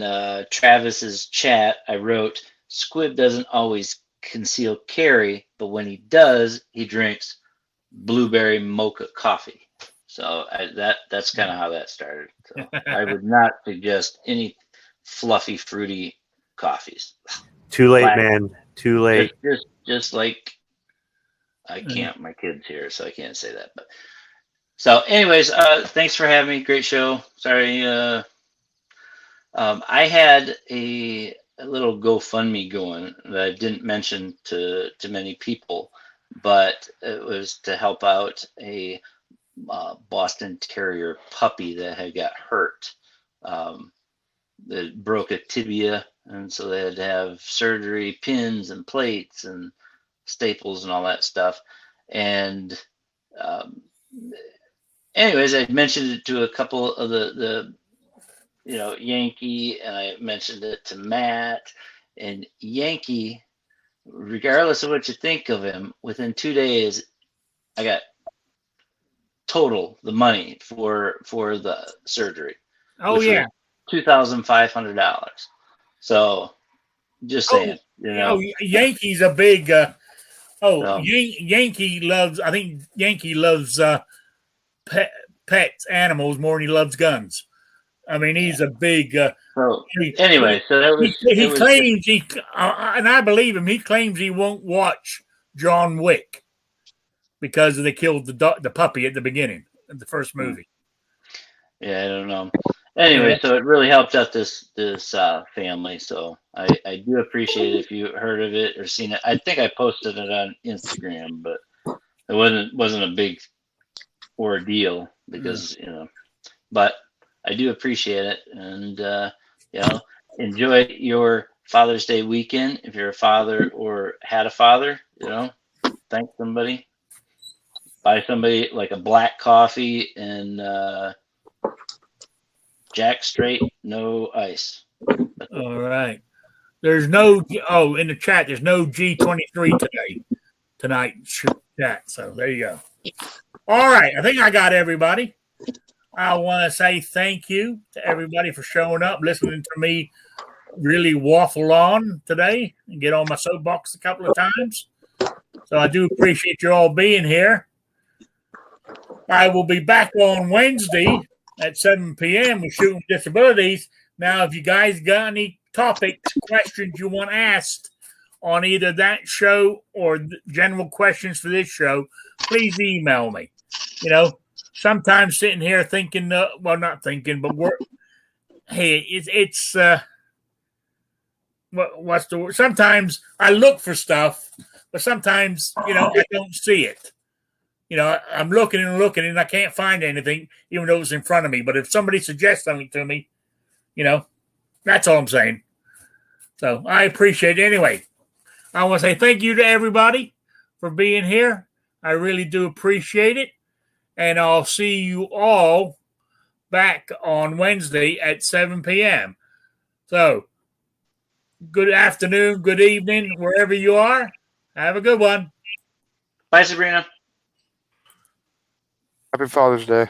Travis's chat, I wrote, Squib doesn't always conceal carry, but when he does, he drinks blueberry mocha coffee. So that's kind of how that started. So I would not suggest any fluffy, fruity coffees. Too late, man. Too late. Just like I can't. My kid's here, so I can't say that. But so, anyways, thanks for having me. Great show. Sorry, I had a little GoFundMe going that I didn't mention to many people, but it was to help out a Boston Terrier puppy that had got hurt. That broke a tibia, and so they had to have surgery, pins and plates and staples and all that stuff. And anyways, I mentioned it to a couple of the Yankee, and I mentioned it to Matt. And Yankee, regardless of what you think of him, within 2 days, I got total the money for the surgery. Oh yeah, $2,500. So Just saying. Yankee's a big. Yankee loves. I think Yankee loves pets, animals more than he loves guns. I mean, he's a big. Anyway, so that was. He claims and I believe him. He claims he won't watch John Wick because they killed the puppy at the beginning of the first movie. Yeah, I don't know. Anyway, so it really helped out this family. So I do appreciate it if you heard of it or seen it. I think I posted it on Instagram, but it wasn't a big ordeal because but I do appreciate it, and enjoy your Father's Day weekend. If you're a father or had a father, thank somebody. Buy somebody like a black coffee and Jack straight, no ice. All right. There's no in the chat. There's no G23 tonight chat. So there you go. All right. I think I got everybody. I want to say thank you to everybody for showing up, listening to me really waffle on today and get on my soapbox a couple of times. So I do appreciate you all being here. I will be back on Wednesday at 7 p.m. with Shooting Disabilities. Now, if you guys got any topics, questions you want asked on either that show or general questions for this show, please email me. Sometimes sitting here thinking, not thinking, but it's what's the word? Sometimes I look for stuff, but sometimes, I don't see it. I'm looking and I can't find anything, even though it's in front of me. But if somebody suggests something to me, that's all I'm saying. So I appreciate it. Anyway, I want to say thank you to everybody for being here. I really do appreciate it. And I'll see you all back on Wednesday at 7 p.m. So good afternoon, good evening, wherever you are. Have a good one. Bye, Sabrina. Happy Father's Day.